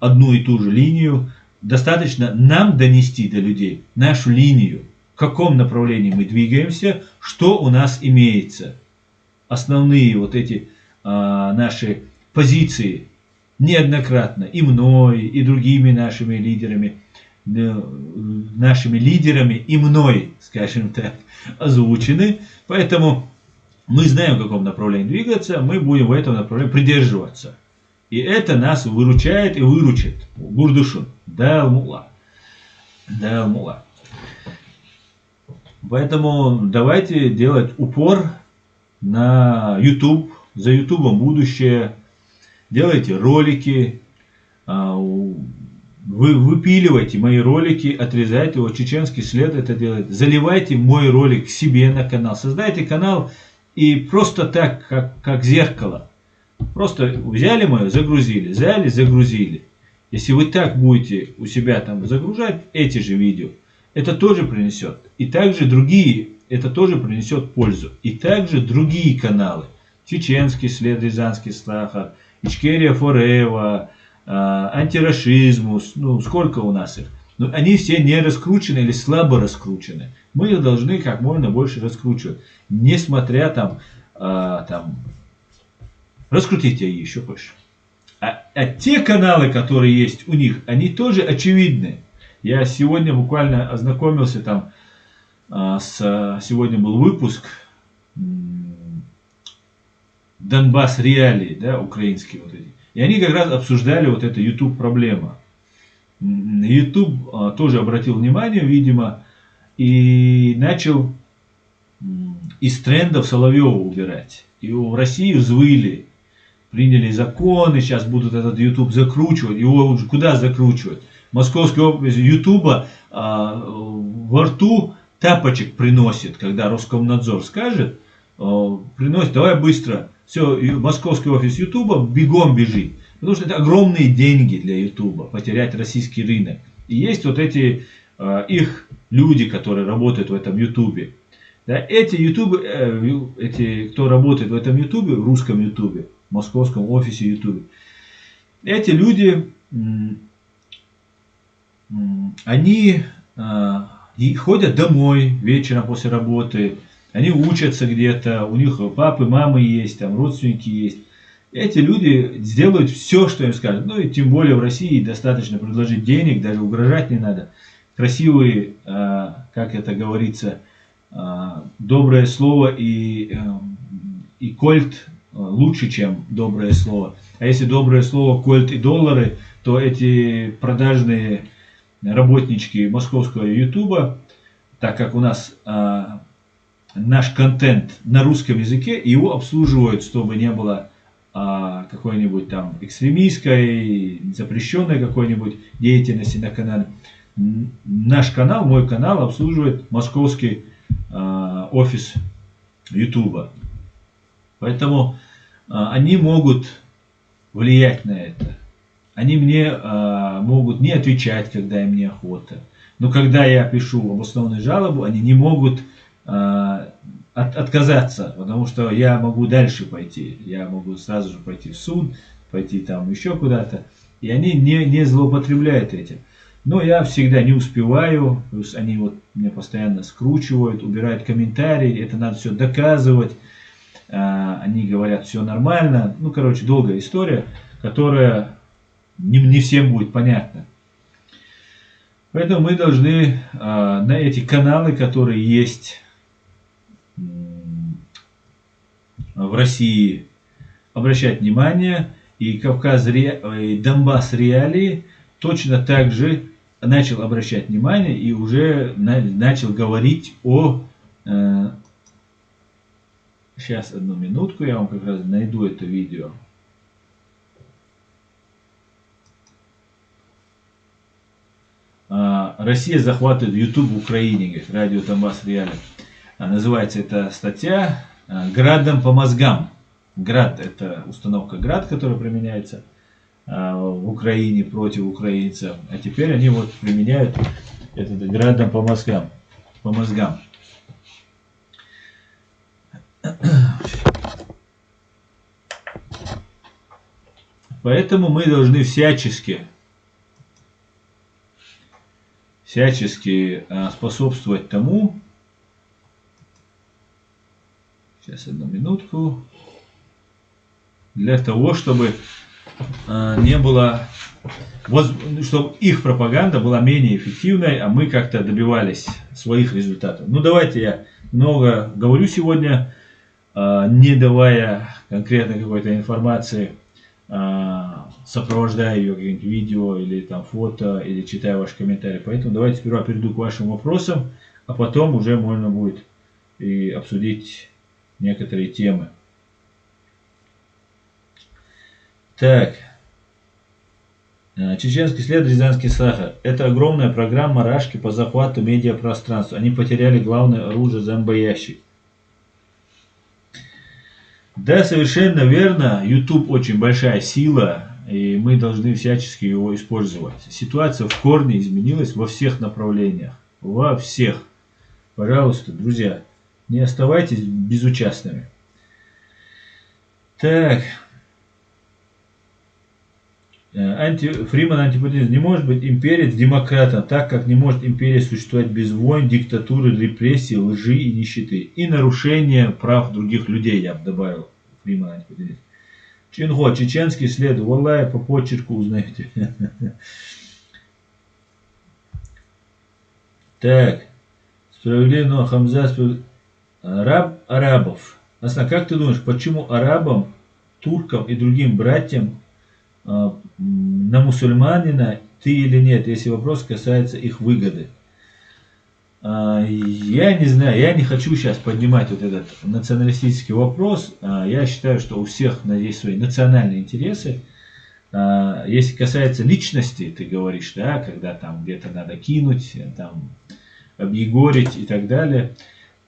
одну и ту же линию. Достаточно нам донести до людей нашу линию, в каком направлении мы двигаемся, что у нас имеется. Основные вот эти наши позиции неоднократно и мной, и другими нашими лидерами и мной, скажем так, озвучены. Поэтому мы знаем, в каком направлении двигаться, мы будем в этом направлении придерживаться. И это нас выручает и выручит. Бурдушун. Далмула. Поэтому давайте делать упор на YouTube. За YouTube будущее. Делайте ролики. Вы выпиливайте мои ролики, отрезайте его. Чеченский след это делает. Заливайте мой ролик себе на канал. Создайте канал и просто так, как зеркало. Просто взяли мое, загрузили. Взяли, загрузили. Если вы так будете у себя там загружать эти же видео, это тоже принесет. И также другие, это тоже принесет пользу. И также другие каналы. Чеченский след, Рязанский Сахар, Ичкерия Форева, антирашизмус, ну сколько у нас их. Но они все не раскручены или слабо раскручены. Мы их должны как можно больше раскручивать. Несмотря там, раскрутите их еще больше. А те каналы, которые есть у них, они тоже очевидны. Я сегодня буквально ознакомился там, сегодня был выпуск Донбасс Реалии, да, украинские вот эти. И они как раз обсуждали вот эту YouTube проблему. YouTube тоже обратил внимание, видимо, и начал из трендов Соловьева убирать. И в России взвыли. Приняли законы, сейчас будут этот YouTube закручивать. Его уже куда закручивать? Московская область Ютуба во рту тапочек приносит, когда Роскомнадзор скажет, приносит, давай быстро. Все, московский офис Ютуба бегом бежит. Потому что это огромные деньги для Ютуба, потерять российский рынок. И есть вот эти их люди, которые работают в этом Ютубе. Да, эти кто работает в этом Ютубе, в русском Ютубе, в московском офисе Ютубе, эти люди, они ходят домой вечером после работы, они учатся где-то, у них папы, мамы есть, там родственники есть. Эти люди сделают все, что им скажут. Ну и тем более в России достаточно предложить денег, даже угрожать не надо. Красивые, как это говорится, доброе слово и кольт лучше, чем доброе слово. А если доброе слово, кольт и доллары, то эти продажные работнички московского Ютуба, так как у нас наш контент на русском языке, его обслуживают, чтобы не было какой-нибудь там экстремистской, запрещенной какой-нибудь деятельности на канале. Наш канал, мой канал обслуживает московский офис Ютуба. Поэтому они могут влиять на это. Они мне могут не отвечать, когда им неохота. Но когда я пишу обоснованную жалобу, они не могут отказаться, потому что я могу дальше пойти. Я могу сразу же пойти в суд, пойти там еще куда-то. И они не злоупотребляют этим. Но я всегда не успеваю. Плюс они вот меня постоянно скручивают, убирают комментарии. Это надо все доказывать. Они говорят, все нормально. Ну, короче, долгая история, которая не всем будет понятна. Поэтому мы должны на эти каналы, которые есть в России, обращать внимание. И Донбасс Реалии точно так же начал обращать внимание и уже начал говорить о... Сейчас, одну минутку, я вам как раз найду это видео. Россия захватывает YouTube в Украине, говорит, радио Донбасс Реалии. Называется эта статья «Градом по мозгам». Град – это установка Град, которая применяется в Украине против украинцев. А теперь они вот применяют это градом по мозгам. По мозгам. Поэтому мы должны всячески способствовать тому. Сейчас, одну минутку. Для того, чтобы не было, чтобы их пропаганда была менее эффективной, а мы как-то добивались своих результатов. Ну, давайте я много говорю сегодня, не давая конкретно какой-то информации, сопровождая ее каким-нибудь видео или там фото, или читая ваши комментарии. Поэтому давайте сперва перейду к вашим вопросам, а потом уже можно будет и обсудить некоторые темы. Так. Чеченский след, Рязанский Сахар. Это огромная программа Рашки по захвату медиапространства. Они потеряли главное оружие зомбоящик. Да, совершенно верно. YouTube очень большая сила. и мы должны всячески его использовать. Ситуация в корне изменилась во всех направлениях. Во всех. Пожалуйста, друзья, не оставайтесь безучастными. Так. Фриман антипатизм. Не может быть империя с демократом, так как не может империя существовать без войн, диктатуры, репрессий, лжи и нищеты. И нарушения прав других людей, я бы добавил. Фриман антипатизм. Чинхо, чеченский след. Валлай, по почерку узнаете. Так. Справедливо, Хамза, раб арабов. Асна, как ты думаешь, почему арабам, туркам и другим братьям на мусульманина ты или нет, если вопрос касается их выгоды? Я не знаю, я не хочу сейчас поднимать вот этот националистический вопрос. Я считаю, что у всех есть свои национальные интересы. Если касается личности, ты говоришь, да, когда там где-то надо кинуть, там объегорить и так далее,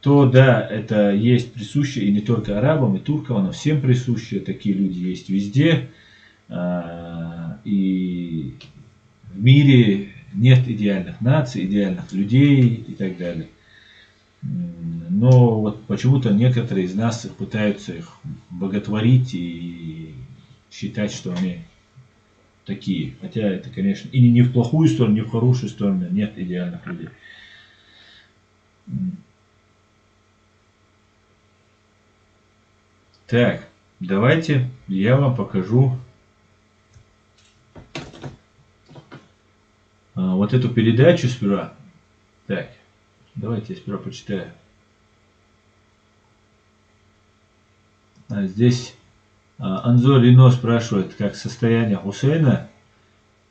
то да, это есть присуще и не только арабам, и туркам, оно всем присуще, такие люди есть везде. И в мире нет идеальных наций, идеальных людей и так далее. Но вот почему-то некоторые из нас пытаются их боготворить и считать, что они такие. Хотя это, конечно, и не в плохую сторону, не в хорошую сторону, нет идеальных людей. Так, давайте я вам покажу вот эту передачу сперва. Так, давайте я сперва почитаю. Здесь Анзор Рино спрашивает, как состояние Хусейна.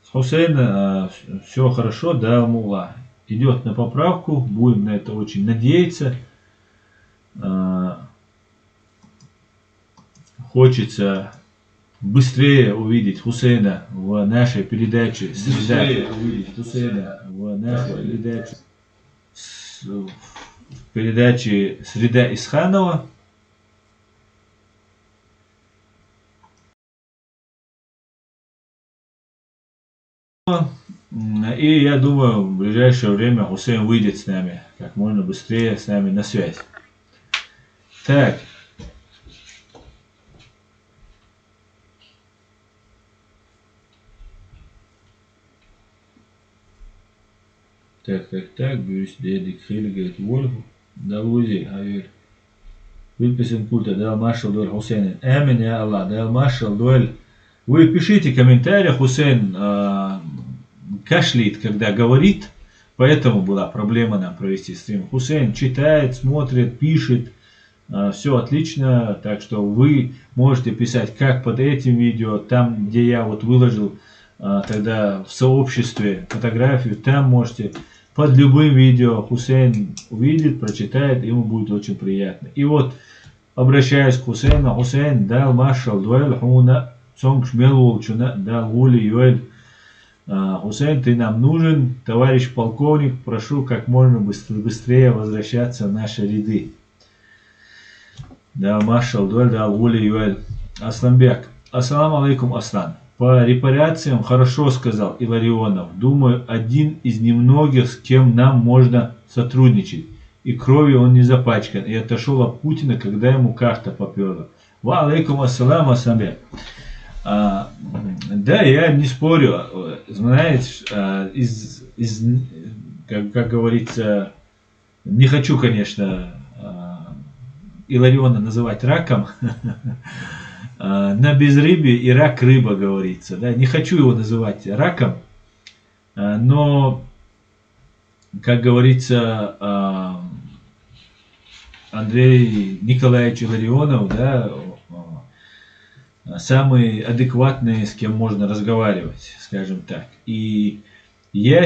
С Хусейна все хорошо, да, мула. Идет на поправку, будем на это очень надеяться. Хочется быстрее увидеть Хусейна в нашей передаче «Среда». В передаче «Среда Исханова». И я думаю, в ближайшее время Хусейн выйдет с нами как можно быстрее с нами на связь. Так. Так, Бюрис Дедик Хили говорит, Вольф, Далузи, Авель. Выписан культа, Дал Маршал Дуэль Хусейн. Амин, я Аллах, Дал Маршал Дуэль. Вы пишите комментарии, Хусейн кашляет, когда говорит, поэтому была проблема нам провести стрим. Хусейн читает, смотрит, пишет, все отлично, так что вы можете писать как под этим видео, там, где я вот выложил тогда в сообществе фотографию, там можете, под любым видео Хусейн увидит, прочитает, ему будет очень приятно. И вот, обращаюсь к Хусейну, Хусейн, дал маршал дуэль, хуна, сонг шмел дал вули юэль. Хусейн, ты нам нужен, товарищ полковник, прошу как можно быстрее возвращаться в наши ряды. Да, маршал дуэль, дал вули юэль. Асламбек, ассаламу алейкум, Аслан. По репарациям хорошо сказал Иларионов. Думаю, один из немногих, с кем нам можно сотрудничать. И кровью он не запачкан. И отошел от Путина, когда ему карта поперла. Ва алейкум ассалам, Асламбек. Да, я не спорю. Знаешь, как говорится, не хочу, конечно, Илариона называть раком. На безрыбье и рак рыба, говорится. Да? Не хочу его называть раком, но, как говорится, Андрей Николаевич Иларионов, да, самый адекватный, с кем можно разговаривать, скажем так. И я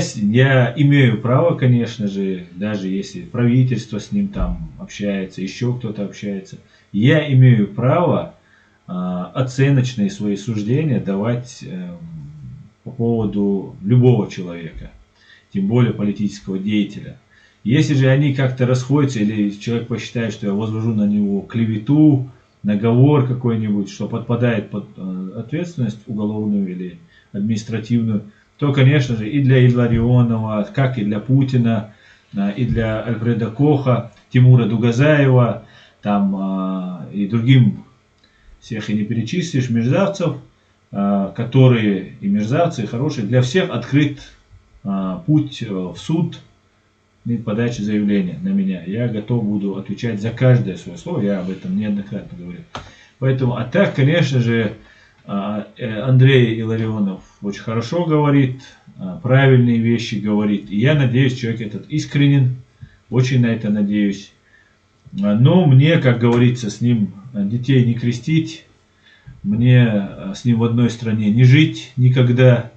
имею право, конечно же, даже если правительство с ним там общается, еще кто-то общается, я имею право оценочные свои суждения давать по поводу любого человека, тем более политического деятеля. Если же они как-то расходятся, или человек посчитает, что я возвожу на него клевету, наговор какой-нибудь, что подпадает под ответственность уголовную или административную, то, конечно же, и для Илларионова, как и для Путина, и для Альфреда Коха, Тимура Дугазаева, там, и другим, всех и не перечислишь, мерзавцев, которые и мерзавцы, и хорошие, для всех открыт путь в суд и подачи заявления на меня. Я готов буду отвечать за каждое свое слово, я об этом неоднократно говорил. Поэтому, а так, конечно же, Андрей Илларионов очень хорошо говорит, правильные вещи говорит. И я надеюсь, человек этот искренен, очень на это надеюсь. Но мне, как говорится, с ним детей не крестить, мне с ним в одной стране не жить никогда.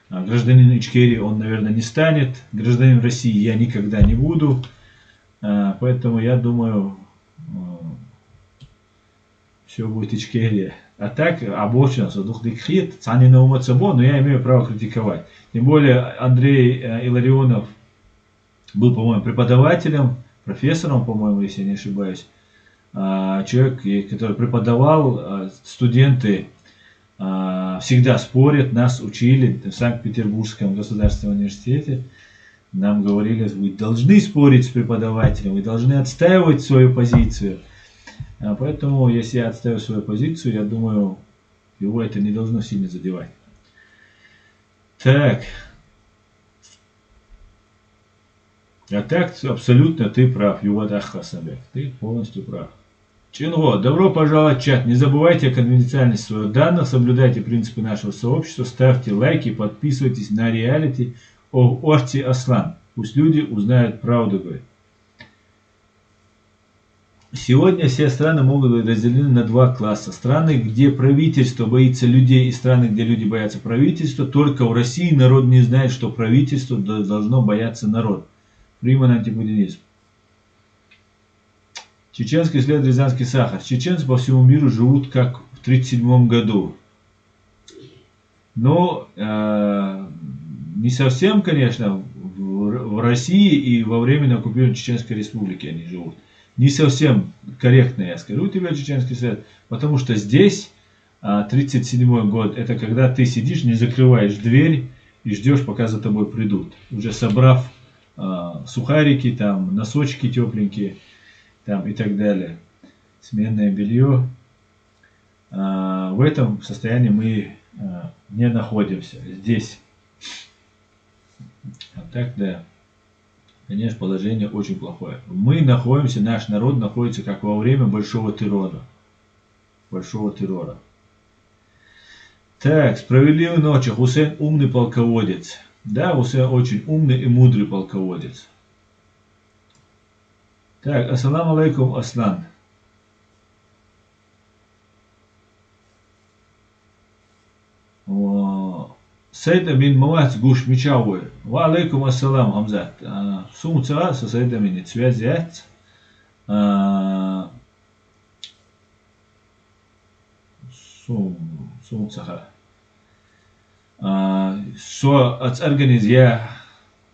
Гражданин Ичкерии он, наверное, не станет. Гражданин России я никогда не буду. Поэтому я думаю, все будет Ичкерия. А так, обочина, садухдикхит, цанина умацабо, но я имею право критиковать. Тем более Андрей Илларионов был, по-моему, преподавателем, профессором, по-моему, если я не ошибаюсь. Человек, который преподавал, студенты всегда спорят, нас учили в Санкт-Петербургском государственном университете. Нам говорили, вы должны спорить с преподавателем, вы должны отстаивать свою позицию. Поэтому, если я отстаиваю свою позицию, я думаю, его это не должно сильно задевать. Так. А так, абсолютно ты прав, Ювадах Хасанбек. Ты полностью прав. Чинго, добро пожаловать в чат. Не забывайте о конфиденциальности своих данных, соблюдайте принципы нашего сообщества, ставьте лайки, подписывайтесь на реалити о Орти Аслан. Пусть люди узнают правду, говорит. Сегодня все страны могут быть разделены на два класса. Страны, где правительство боится людей, и страны, где люди боятся правительства. Только в России народ не знает, что правительство должно бояться народ. Приман антипутинизм. Чеченский след, рязанский сахар. Чеченцы по всему миру живут как в 1937 году. Но не совсем, конечно, в России и во время оккупированной Чеченской Республики они живут. Не совсем корректно я скажу тебе, чеченский след, потому что здесь 1937 год, это когда ты сидишь, не закрываешь дверь и ждешь, пока за тобой придут. Уже собрав сухарики, там, носочки тепленькие, там, и так далее, сменное белье. В этом состоянии мы не находимся здесь. А так, да, конечно, положение очень плохое. Мы находимся, наш народ находится как во время большого террора. Большого террора. Так, справедливой ночи. Хусейн умный полководец. Да, Хусейн очень умный и мудрый полководец. Так, ассаламу алейкум, Аслан. Сейд Амин Мавац Гуш Мичауэ. Ва алейкум ассалам, Хамзат. Сумца со Сейд Амин связять. Сумца. Со организация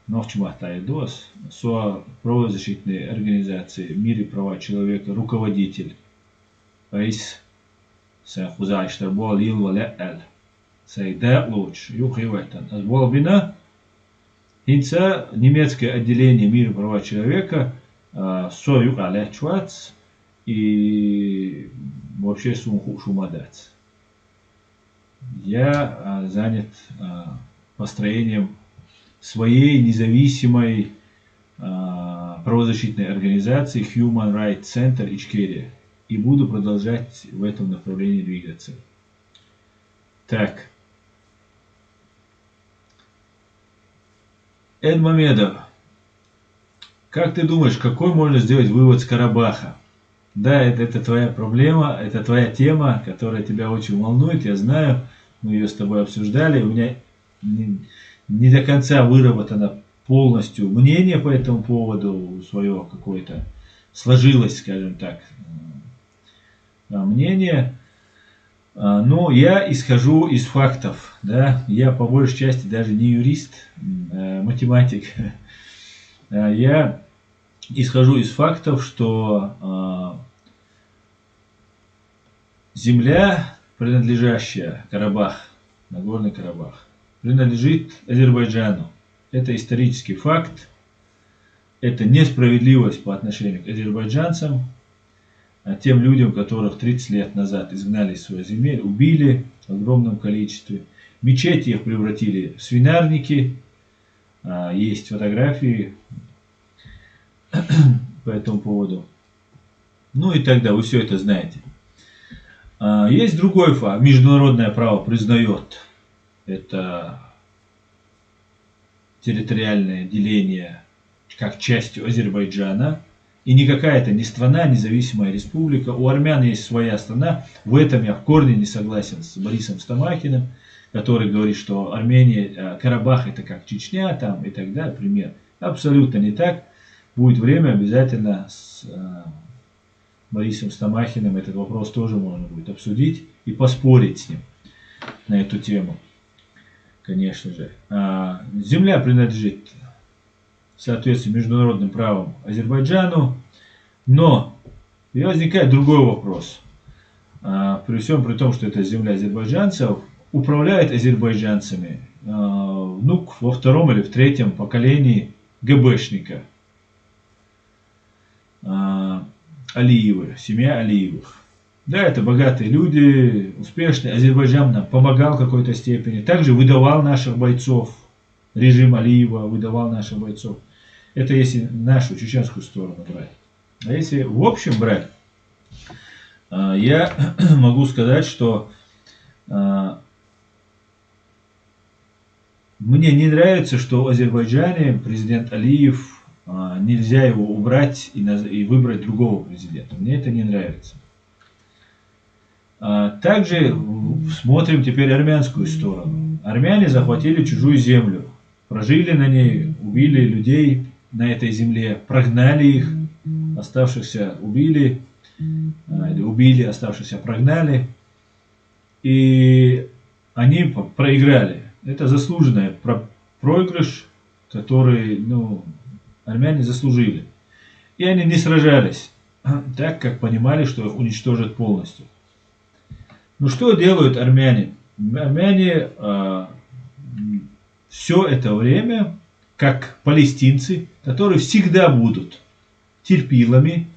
Нохчмахтай Дос, со правозащитной организации в мире права человека, руководитель Айс Сахузай Штарбол Ил Валеэль. Сайда луч, Юхивайтан. Азболбина, Инца, немецкое отделение мира права человека, со Юкалячвац и вообще Шумадац. Я занят построением своей независимой правозащитной организации Human Rights Center Ичкерия. И буду продолжать в этом направлении двигаться. Так. Эд Мамедов, как ты думаешь, какой можно сделать вывод с Карабаха? Да, это твоя проблема, это твоя тема, которая тебя очень волнует, я знаю, мы ее с тобой обсуждали, у меня не до конца выработано полностью мнение по этому поводу, свое какое-то сложилось, скажем так, мнение. Но я исхожу из фактов, да, я по большей части даже не юрист, математик, я исхожу из фактов, что Земля, принадлежащая Карабах, Нагорный Карабах, принадлежит Азербайджану. Это исторический факт. Это несправедливость по отношению к азербайджанцам, тем людям, которых 30 лет назад изгнали из своих земель, убили в огромном количестве. Мечети их превратили в свинарники. Есть фотографии по этому поводу. Ну и тогда вы все это знаете. Есть другой факт. Международное право признает это территориальное деление как частью Азербайджана. И никакая это не страна, независимая республика. У армян есть своя страна. В этом я в корне не согласен с Борисом Стамахиным, который говорит, что Армения, Карабах это как Чечня там и так далее. Пример. Абсолютно не так. Будет время, обязательно с Борисом Стамахиным этот вопрос тоже можно будет обсудить и поспорить с ним на эту тему. Конечно же. Земля принадлежит в соответствии с международным правом Азербайджану, но и возникает другой вопрос. При всем при том, что это земля азербайджанцев, управляет азербайджанцами внук во втором или в третьем поколении ГБшника Алиевы, семья Алиевых. Да, это богатые люди, успешные. Азербайджан нам помогал в какой-то степени. Также выдавал наших бойцов. Режим Алиева выдавал наших бойцов. Это если нашу чеченскую сторону брать. А если в общем брать, я могу сказать, что мне не нравится, что в Азербайджане президент Алиев, нельзя его убрать и выбрать другого президента. Мне это не нравится. Также смотрим теперь армянскую сторону. Армяне захватили чужую землю, прожили на ней, убили людей на этой земле, прогнали их, оставшихся убили, оставшихся прогнали, и они проиграли. Это заслуженный проигрыш, который армяне заслужили. И они не сражались, так как понимали, что их уничтожат полностью. Ну что делают армяне? Армяне все это время, как палестинцы, которые всегда будут терпилами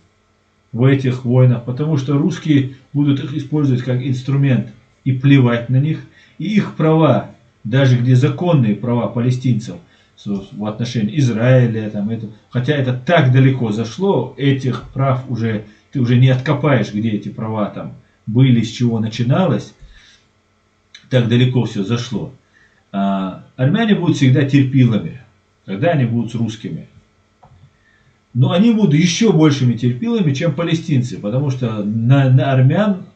в этих войнах, потому что русские будут их использовать как инструмент и плевать на них. И их права, даже где законные права палестинцев в отношении Израиля, хотя это так далеко зашло, этих прав ты уже не откопаешь, где эти права там были, с чего начиналось, так далеко все зашло. Армяне будут всегда терпилами, когда они будут с русскими. Но они будут еще большими терпилами, чем палестинцы, потому что на армян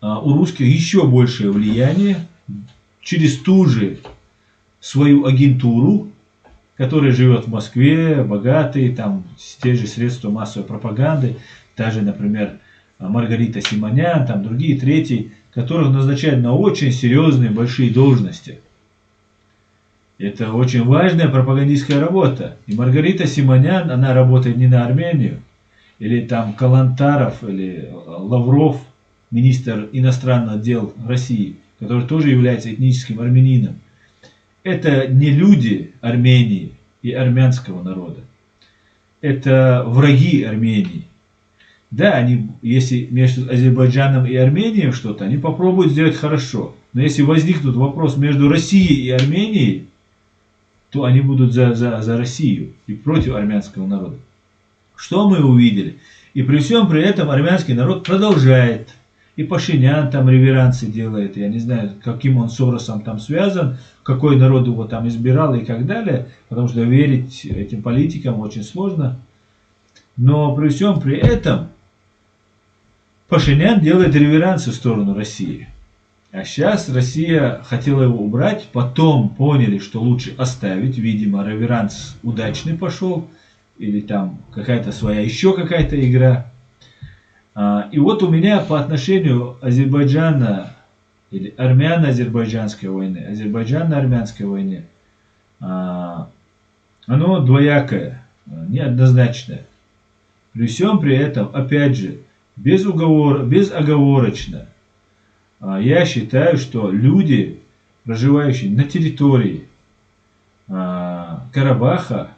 у русских еще большее влияние через ту же свою агентуру, которая живет в Москве, богатые, там те же средства массовой пропаганды, даже, например, Маргарита Симонян, там другие, третьи, которых назначают на очень серьезные большие должности. Это очень важная пропагандистская работа. И Маргарита Симонян, она работает не на Армению, или там Калантаров, или Лавров, министр иностранных дел России, который тоже является этническим армянином. Это не люди Армении и армянского народа. Это враги Армении. Да, они, если между Азербайджаном и Арменией что-то, они попробуют сделать хорошо. Но если возникнет вопрос между Россией и Арменией, то они будут за Россию и против армянского народа. Что мы увидели? И при всем при этом армянский народ продолжает. И Пашинян там реверансы делает. Я не знаю, каким он Соросом там связан, какой народ его там избирал и так далее. Потому что верить этим политикам очень сложно. Но при всем при этом Пашинян делает реверансы в сторону России. А сейчас Россия хотела его убрать, потом поняли, что лучше оставить. Видимо, реверанс удачный пошел. Или там какая-то своя еще какая-то игра. И вот у меня по отношению Азербайджана или армяно-азербайджанской войны, азербайджано-армянской войны, оно двоякое, неоднозначное. При всем при этом, опять же, безоговорочно я считаю, что люди, проживающие на территории Карабаха,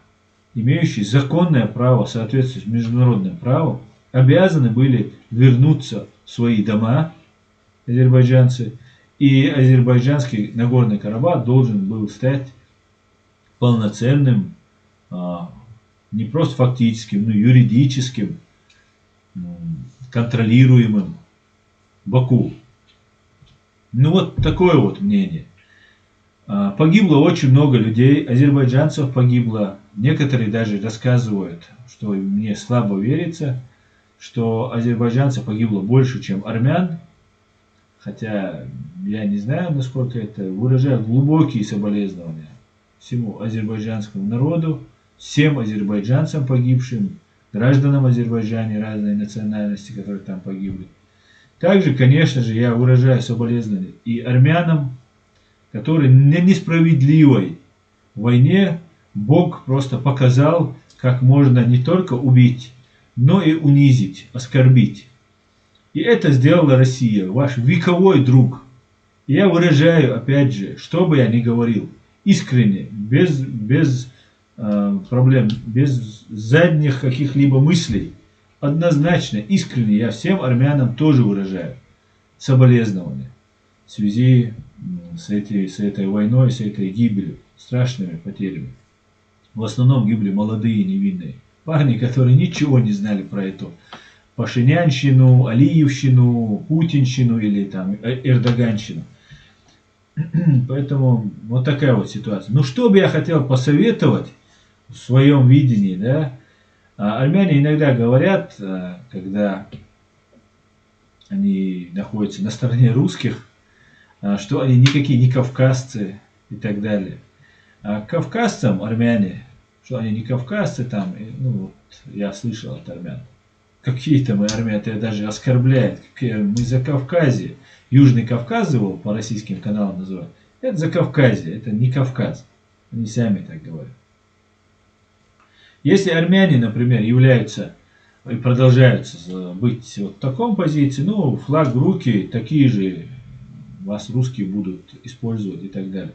имеющие законное право в соответствии с международным правом, обязаны были вернуться в свои дома, азербайджанцы, и азербайджанский Нагорный Карабах должен был стать полноценным, не просто фактическим, но юридическим, контролируемым Баку. Ну вот такое вот мнение. Погибло очень много людей, азербайджанцев погибло. Некоторые даже рассказывают, что мне слабо верится, что азербайджанцев погибло больше, чем армян. Хотя я не знаю, насколько это. Выражаю глубокие соболезнования всему азербайджанскому народу, всем азербайджанцам погибшим, гражданам Азербайджана разной национальности, которые там погибли. Также, конечно же, я выражаю соболезнования и армянам, которые на несправедливой войне Бог просто показал, как можно не только убить, но и унизить, оскорбить. И это сделала Россия, ваш вековой друг. И я выражаю, опять же, что бы я ни говорил, искренне, без проблем, без задних каких-либо мыслей, однозначно, искренне я всем армянам тоже выражаю соболезнования в связи с этой войной, с этой гибелью, страшными потерями. В основном гибли молодые невинные парни, которые ничего не знали про эту пашинянщину, алиевщину, путинщину или там эрдоганщину. Поэтому вот такая вот ситуация. Ну что бы я хотел посоветовать в своем видении, да? Армяне иногда говорят, когда они находятся на стороне русских, что они никакие не кавказцы и так далее. А кавказцам армяне, что они не кавказцы там, ну вот я слышал от армян. Какие-то мы армяне, это даже оскорбляет. Мы за Кавказье. Южный Кавказ его по российским каналам называют. Это за Кавказье, это не Кавказ. Они сами так говорят. Если армяне, например, являются и продолжают быть вот в таком позиции, ну, флаг в руки, такие же вас русские будут использовать и так далее.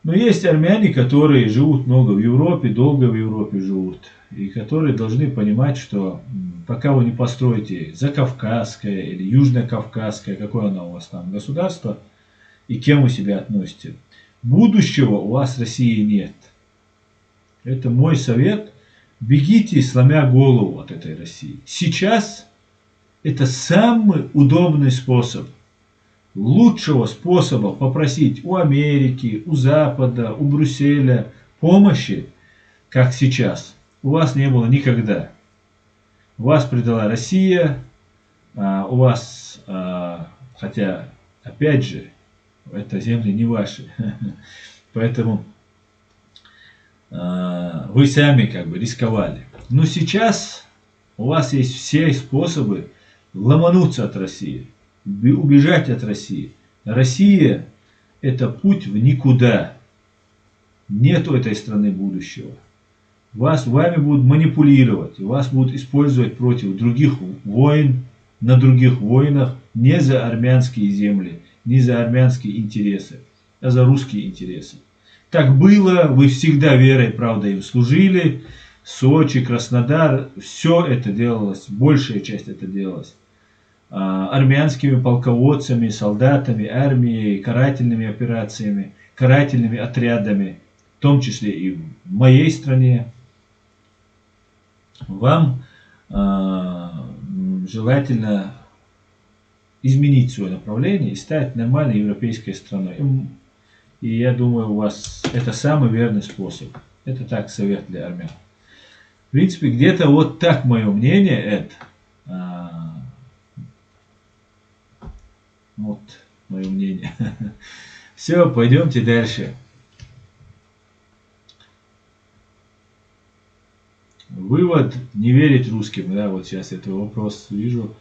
Но есть армяне, которые живут много в Европе, долго в Европе живут, и которые должны понимать, что пока вы не построите закавказское или южнокавказское, какое оно у вас там государство, и кем вы себя относите, будущего у вас в России нет. Это мой совет. Бегите, сломя голову от этой России. Сейчас это самый удобный способ. Лучшего способа попросить у Америки, у Запада, у Брюсселя помощи, как сейчас, у вас не было никогда. Вас предала Россия, у вас, хотя, опять же, это земли не ваши, поэтому вы сами как бы рисковали. Но сейчас у вас есть все способы ломануться от России, убежать от России. Россия – это путь в никуда. Нету этой страны будущего. Вами будут манипулировать, вас будут использовать против других войн, на других войнах, не за армянские земли, не за армянские интересы, а за русские интересы. Так было, вы всегда верой и правдой им служили. Сочи, Краснодар, все это делалось, большая часть это делалась армянскими полководцами, солдатами, армией, карательными операциями, карательными отрядами, в том числе и в моей стране. Вам желательно изменить свое направление и стать нормальной европейской страной. И я думаю, у вас это самый верный способ. Это так, совет для армян. В принципе, где-то вот так мое мнение это. Вот мое мнение. Все, пойдемте дальше. Вывод: не верить русским. Да, вот сейчас этот вопрос вижу.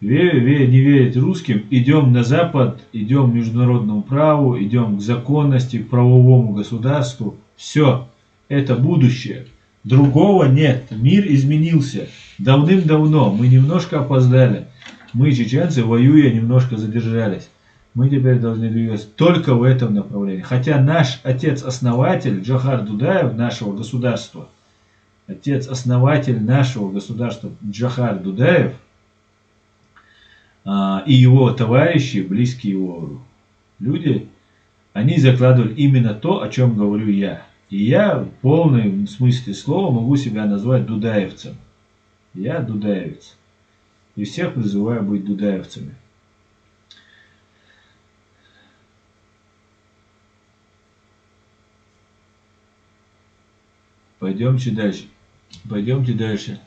Не верить русским. Идем на Запад, идем к международному праву, идем к законности, к правовому государству. Все, это будущее. Другого нет. Мир изменился. Давным-давно. Мы немножко опоздали. Мы, чеченцы, воюя, немножко задержались. Мы теперь должны двигаться только в этом направлении. Хотя наш отец-основатель Джохар Дудаев, нашего государства, отец-основатель нашего государства Джохар Дудаев и его товарищи, близкие его люди, они закладывали именно то, о чем говорю я. И я в полном смысле слова могу себя назвать дудаевцем. Я дудаевец. И всех призываю быть дудаевцами. Пойдемте дальше. Пойдемте дальше.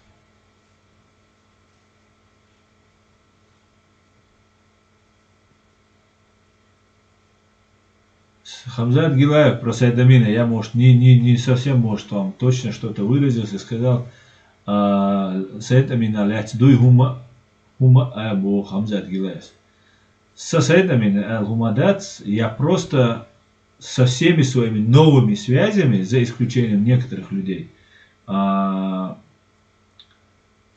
Хамзат Гилаев про Сайдамина, я, может, не совсем, может, вам точно что-то выразился, сказал, Сайдамин аляцдуй хума абу Хамзат Гилаев. Со Сайдамин аль-Хумадац я просто со всеми своими новыми связями, за исключением некоторых людей,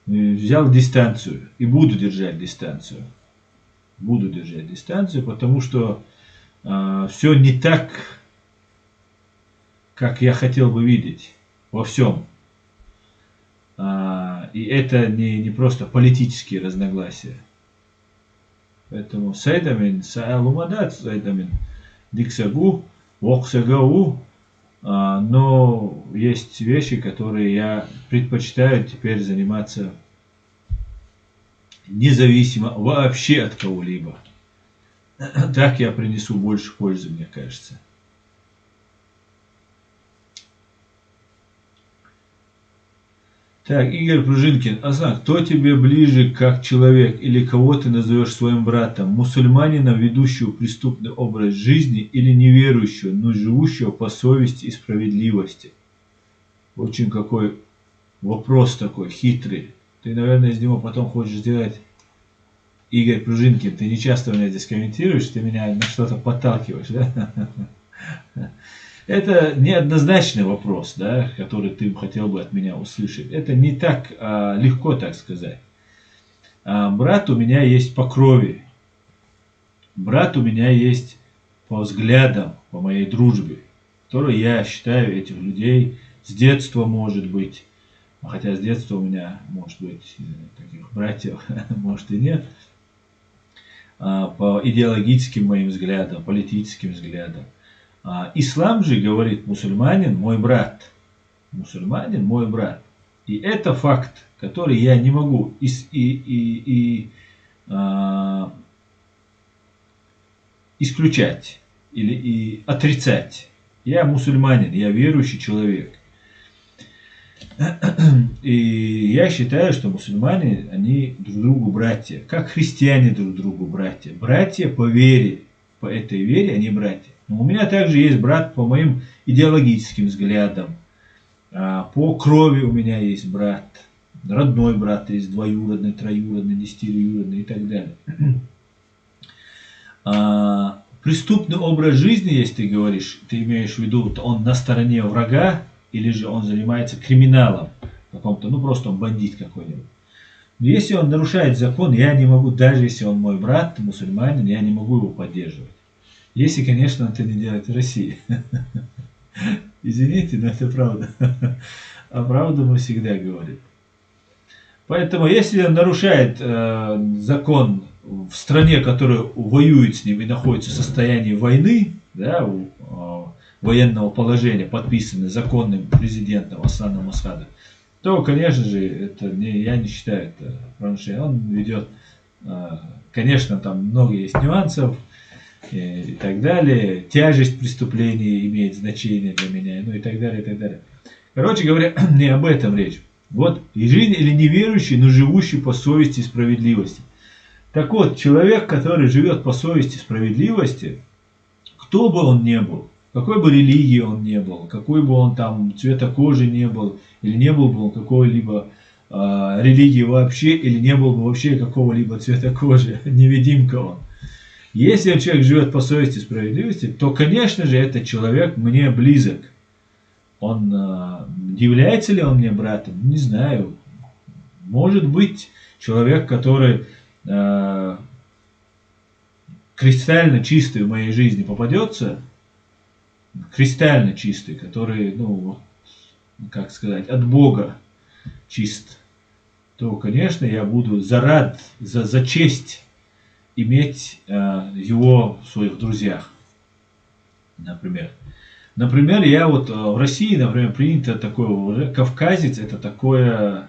взял дистанцию и буду держать дистанцию. Буду держать дистанцию, потому что все не так, как я хотел бы видеть во всем. И это не просто политические разногласия. Поэтому Сайдамин, Саалумадат, Сайдамин, Диксагу, Воксагау, но есть вещи, которые я предпочитаю теперь заниматься независимо вообще от кого-либо. Так я принесу больше пользы, мне кажется. Так, Игорь Пружинкин. Асан, кто тебе ближе как человек или кого ты назовешь своим братом? Мусульманина, ведущего преступный образ жизни или неверующего, но живущего по совести и справедливости? Очень какой вопрос такой хитрый. Ты, наверное, из него потом хочешь сделать... Игорь Пружинкин, ты не часто меня здесь комментируешь, ты меня на что-то подталкиваешь, да? Это неоднозначный вопрос, да, который ты хотел бы от меня услышать. Это не так легко, так сказать. Брат у меня есть по крови. Брат у меня есть по взглядам, по моей дружбе, которую я считаю этих людей с детства, может быть. Хотя с детства у меня, может быть, таких братьев, может и нет. По идеологическим моим взглядам, политическим взглядам. Ислам же говорит, мусульманин мой брат. Мусульманин мой брат. И это факт, который я не могу исключать или отрицать. Я мусульманин, я верующий человек. И я считаю, что мусульмане, они друг другу братья. Как христиане друг другу братья. Братья по вере. По этой вере они братья. Но у меня также есть брат по моим идеологическим взглядам. По крови у меня есть брат. Родной брат есть, двоюродный, троюродный, десятиюродный и так далее. Преступный образ жизни, если ты говоришь, ты имеешь в виду, он на стороне врага, или же он занимается криминалом каком-то, ну просто он бандит какой-нибудь. Но если он нарушает закон, я не могу, даже если он мой брат, мусульманин, я не могу его поддерживать. Если, конечно, это не делает в России. Извините, но это правда. А правду мы всегда говорим. Поэтому, если он нарушает закон в стране, которая воюет с ним и находится в состоянии войны, да, военного положения, подписанное законным президентом Асаном Асхадом, то, конечно же, это я не считаю это нарушением. Он ведет, конечно, там много есть нюансов и так далее. Тяжесть преступления имеет значение для меня, ну и так далее, и так далее. Короче говоря, не об этом речь. Вот, и жизнь или неверующий, но живущий по совести и справедливости. Так вот, человек, который живет по совести и справедливости, кто бы он ни был, какой бы религии он ни был, какой бы он там цвета кожи не был, или не был бы он какой-либо религии вообще, или не был бы вообще какого-либо цвета кожи, невидимка он. Если человек живет по совести и справедливости, то, конечно же, этот человек мне близок. он, является ли он мне братом, не знаю. Может быть, человек, который кристально чистый в моей жизни попадется, кристально чистый, который, ну, как сказать, от Бога чист, то, конечно, я буду за честь иметь его в своих друзьях, например. Например, я вот в России, например, принято такое, уже кавказец, это такое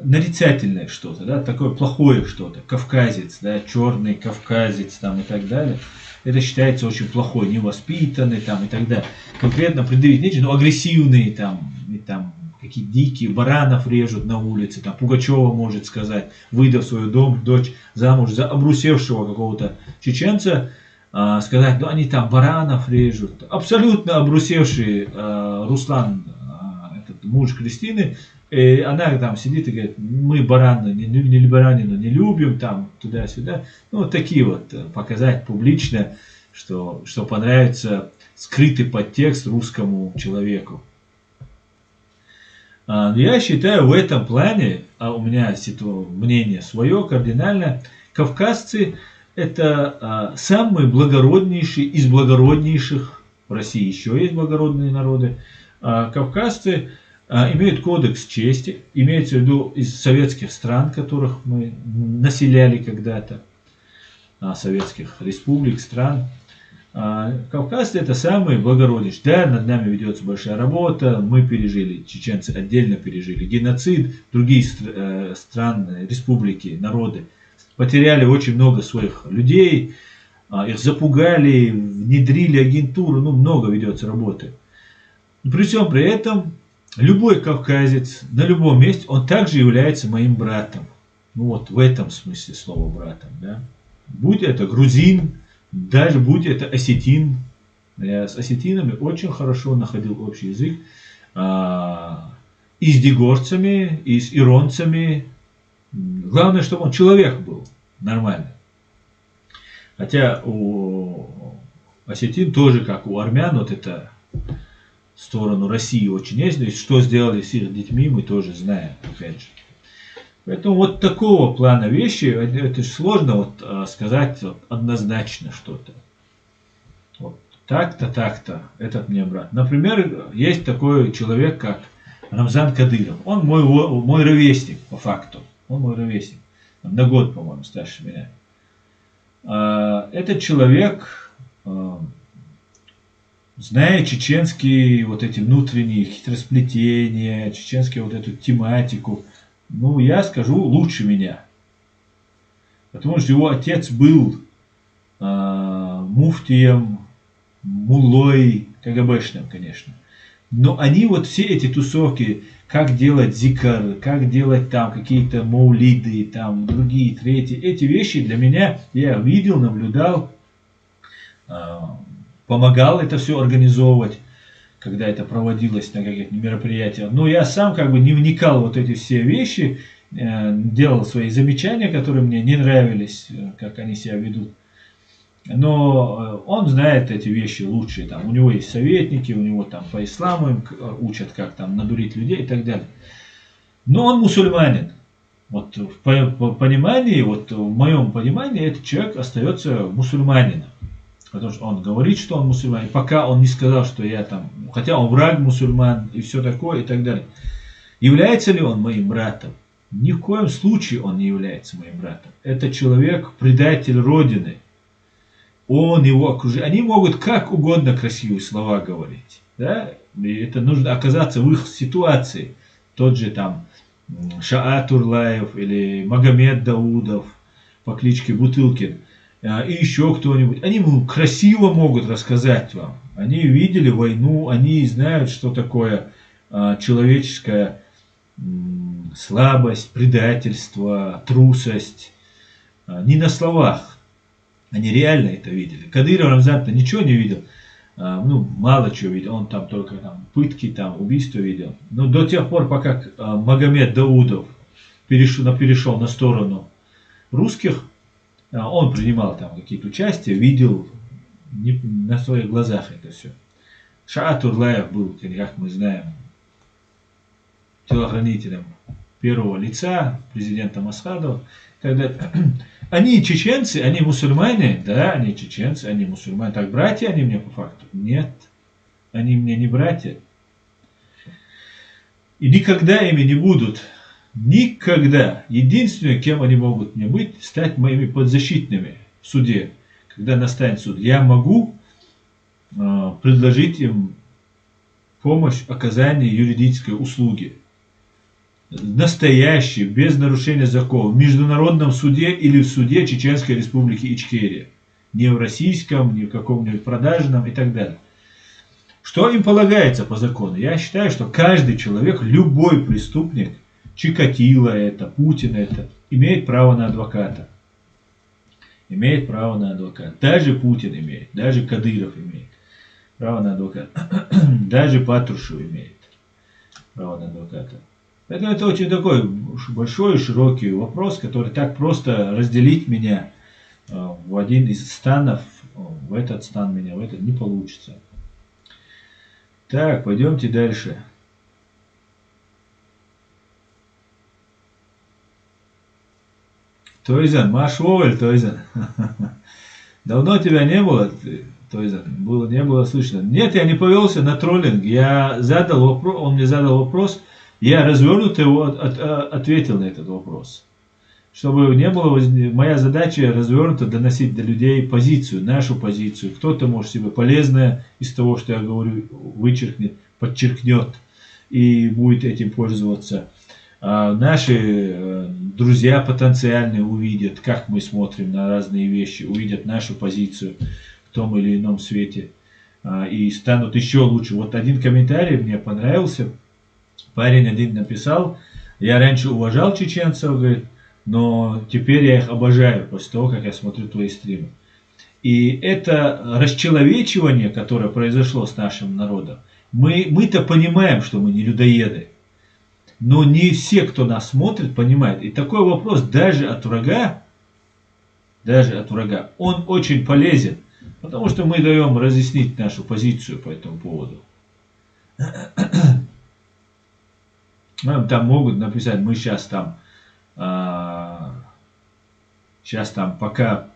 нарицательное что-то, да, такое плохое что-то, кавказец, да, черный кавказец там и так далее. Это считается очень плохой, невоспитанный там и так далее. Конкретно предъявить нечего, но агрессивные там, и там какие дикие, баранов режут на улице, там Пугачева может сказать, выдав свою дочь замуж за обрусевшего какого-то чеченца, сказать, ну они там баранов режут. Абсолютно обрусевший Руслан, этот муж Кристины, и она там сидит и говорит, мы баранину не любим, там туда-сюда. Ну вот такие вот, показать публично, что понравится скрытый подтекст русскому человеку. Я считаю, в этом плане, а у меня мнение свое кардинально, кавказцы это самые благороднейшие из благороднейших, в России еще есть благородные народы, кавказцы имеют кодекс чести, имеется в виду из советских стран, которых мы населяли когда-то, советских республик, стран. Кавказцы это самые благороднейшие. Да, над нами ведется большая работа, мы пережили, чеченцы отдельно пережили геноцид, другие страны, республики, народы потеряли очень много своих людей, их запугали, внедрили агентуру, ну много ведется работы. При всем при этом любой кавказец на любом месте, он также является моим братом. Ну вот в этом смысле слова братом. Да? Будь это грузин, даже будь это осетин. Я с осетинами очень хорошо находил общий язык. И с дегорцами, и с иронцами. Главное, чтобы он человек был нормальный. Хотя у осетин тоже, как у армян, вот это в сторону России очень есть. То есть, что сделали с их детьми, мы тоже знаем, опять же. Поэтому вот такого плана вещи, это же сложно вот, сказать вот, однозначно что-то. Вот, так-то, так-то, этот мне брат. Например, есть такой человек, как Рамзан Кадыров. Он мой ровесник, по факту. Он мой ровесник. На год, по-моему, старше меня. Этот человек, зная чеченские вот эти внутренние хитросплетения, чеченскую вот эту тематику, ну, я скажу, лучше меня. Потому что его отец был муфтием, муллой, КГБшным, конечно. Но они вот все эти тусовки, как делать зикр, как делать там какие-то маулиды, там другие, третьи, эти вещи для меня, я видел, наблюдал, помогал это все организовывать, когда это проводилось на каких-то мероприятиях. Но я сам как бы не вникал в вот эти все вещи, делал свои замечания, которые мне не нравились, как они себя ведут. Но он знает эти вещи лучше. Там, у него есть советники, у него там по исламу им учат, как там надурить людей и так далее. Но он мусульманин. Вот в понимании, вот в моем понимании, этот человек остается мусульманином. Потому что он говорит, что он мусульманин, пока он не сказал, что я там, хотя он враг мусульман и все такое и так далее. Является ли он моим братом? Ни в коем случае он не является моим братом. Это человек, предатель Родины. Он, его окружение. Они могут как угодно красивые слова говорить. Да? И это нужно оказаться в их ситуации. Тот же там Шаат Урлаев или Магомед Даудов по кличке Бутылкин. И еще кто-нибудь. Они красиво могут рассказать вам. Они видели войну, они знают, что такое человеческая слабость, предательство, трусость. Не на словах. Они реально это видели. Кадыров Рамзан-то ничего не видел. Ну, мало чего видел. Он там только там, пытки, там, убийства видел. Но до тех пор, пока Магомед Даудов перешел на сторону русских, он принимал там какие-то участия, видел на своих глазах это все. Шаат Урлаев был, как мы знаем, телохранителем первого лица, президента Масхадова. Когда они чеченцы, они мусульмане, да, они чеченцы, они мусульмане. Так, братья они мне по факту? Нет, они мне не братья. И никогда ими не будут. Никогда. Единственное, кем они могут мне быть, стать моими подзащитными в суде. Когда настанет суд, я могу предложить им помощь, оказание юридической услуги. Настоящий, без нарушения закона, в международном суде или в суде Чеченской Республики Ичкерия. Не в российском, не в каком-нибудь продажном и так далее. Что им полагается по закону? Я считаю, что каждый человек, любой преступник, Чикатило это, Путин это, имеет право на адвоката. Имеет право на адвоката. Даже Путин имеет, даже Кадыров имеет право на адвоката. Даже Патрушев имеет право на адвоката. Поэтому это очень такой большой и широкий вопрос, который так просто разделить меня в один из станов, в этот стан меня, в этот не получится. Так, пойдемте дальше. Тойзан, Маш Вовель, Тойзан. Давно тебя не было, Тойзан? Не было слышно. Нет, я не повелся на троллинг. Я задал вопрос, он мне задал вопрос, я развернуто его ответил на этот вопрос. Чтобы не было, моя задача развернуто доносить до людей позицию, нашу позицию. Кто-то, может, себе полезное из того, что я говорю, вычеркнет, подчеркнет и будет этим пользоваться. А наши друзья потенциальные увидят, как мы смотрим на разные вещи, увидят нашу позицию в том или ином свете и станут еще лучше. Вот один комментарий мне понравился. Парень один написал: я раньше уважал чеченцев, говорит, но теперь я их обожаю после того, как я смотрю твои стримы. И это расчеловечивание, которое произошло с нашим народом, мы-то понимаем, что мы не людоеды. Но не все, кто нас смотрит, понимают. И такой вопрос даже от врага, он очень полезен. Потому что мы даем разъяснить нашу позицию по этому поводу. Нам там могут написать, мы сейчас там пока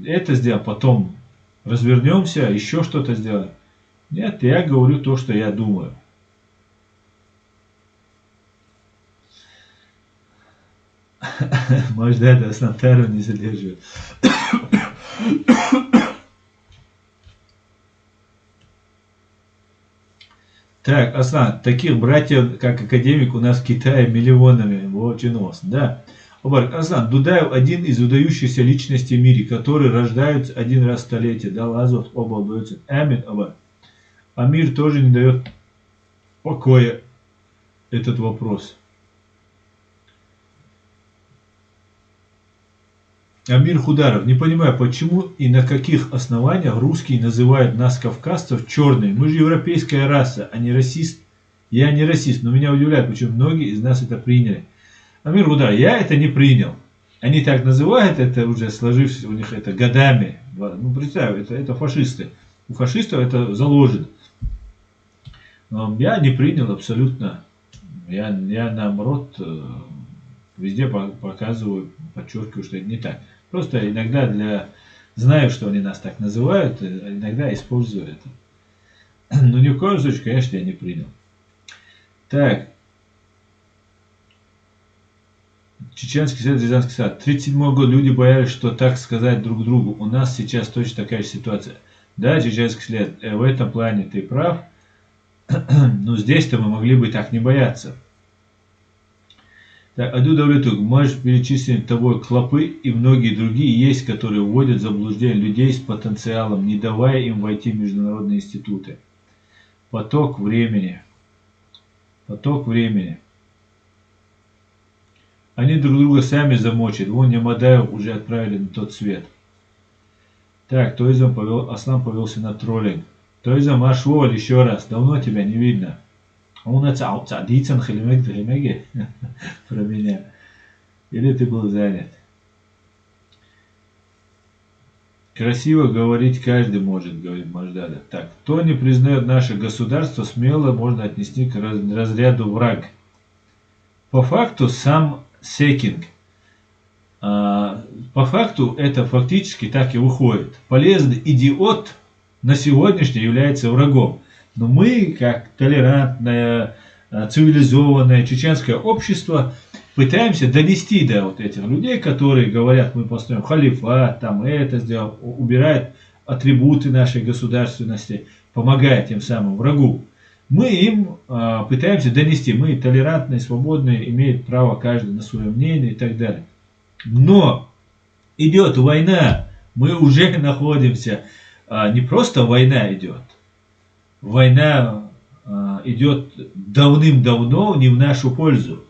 это сделаем, потом развернемся, еще что-то сделаем. Нет, я говорю то, что я думаю. Может, это Аслантару не задерживает. Так, Аслан, таких братьев, как академик, у нас в Китае миллионами. Вот нос, да. Аслан, Дудаев один из выдающихся личностей в мире, которые рождаются один раз в столетие. Да, Лазов, оба удаются. Амин, оба. А мир тоже не дает покоя этот вопрос. Амир Хударов, не понимаю, почему и на каких основаниях русские называют нас, кавказцев, черными. Мы же европейская раса, а не расист. Я не расист, но меня удивляет, почему многие из нас это приняли. Амир Хударов, я это не принял. Они так называют, это уже сложившись у них это годами. Ну, представь, это фашисты. У фашистов это заложено. Но я не принял абсолютно. Я наоборот везде показываю, подчеркиваю, что это не так. Просто иногда знаю, что они нас так называют, иногда использую это. Но ни в коем случае, конечно, я не принял. Так. Чеченский след, Рязанский сад. 37-й год. Люди боялись, что так сказать друг другу. У нас сейчас точно такая же ситуация. Да, чеченский след, в этом плане ты прав. Но здесь-то мы могли бы так не бояться. Так, Аду Давлетук, можешь перечислить тобой клопы и многие другие есть, которые вводят в заблуждение людей с потенциалом, не давая им войти в международные институты. Поток времени. Поток времени. Они друг друга сами замочат. Вон Немадаев уже отправили на тот свет. Так, Аслан повелся на троллинг. Тойзам Ашволь, еще раз. Давно тебя не видно. Он Дицан Хелемеги про меня. Или ты был занят? Красиво говорить каждый может, говорит Маждада. Так, кто не признает наше государство, смело можно отнести к разряду враг. По факту сам Секинг. По факту это фактически так и выходит. Полезный идиот на сегодняшний является врагом. Но мы, как толерантное, цивилизованное чеченское общество, пытаемся донести до вот этих людей, которые говорят, мы построим халифат, там это сделал, убирают атрибуты нашей государственности, помогая тем самым врагу. Мы им пытаемся донести, мы толерантные, свободные, имеет право каждый на свое мнение и так далее. Но идет война, мы уже находимся, не просто война идет, война идет давным-давно не в нашу пользу.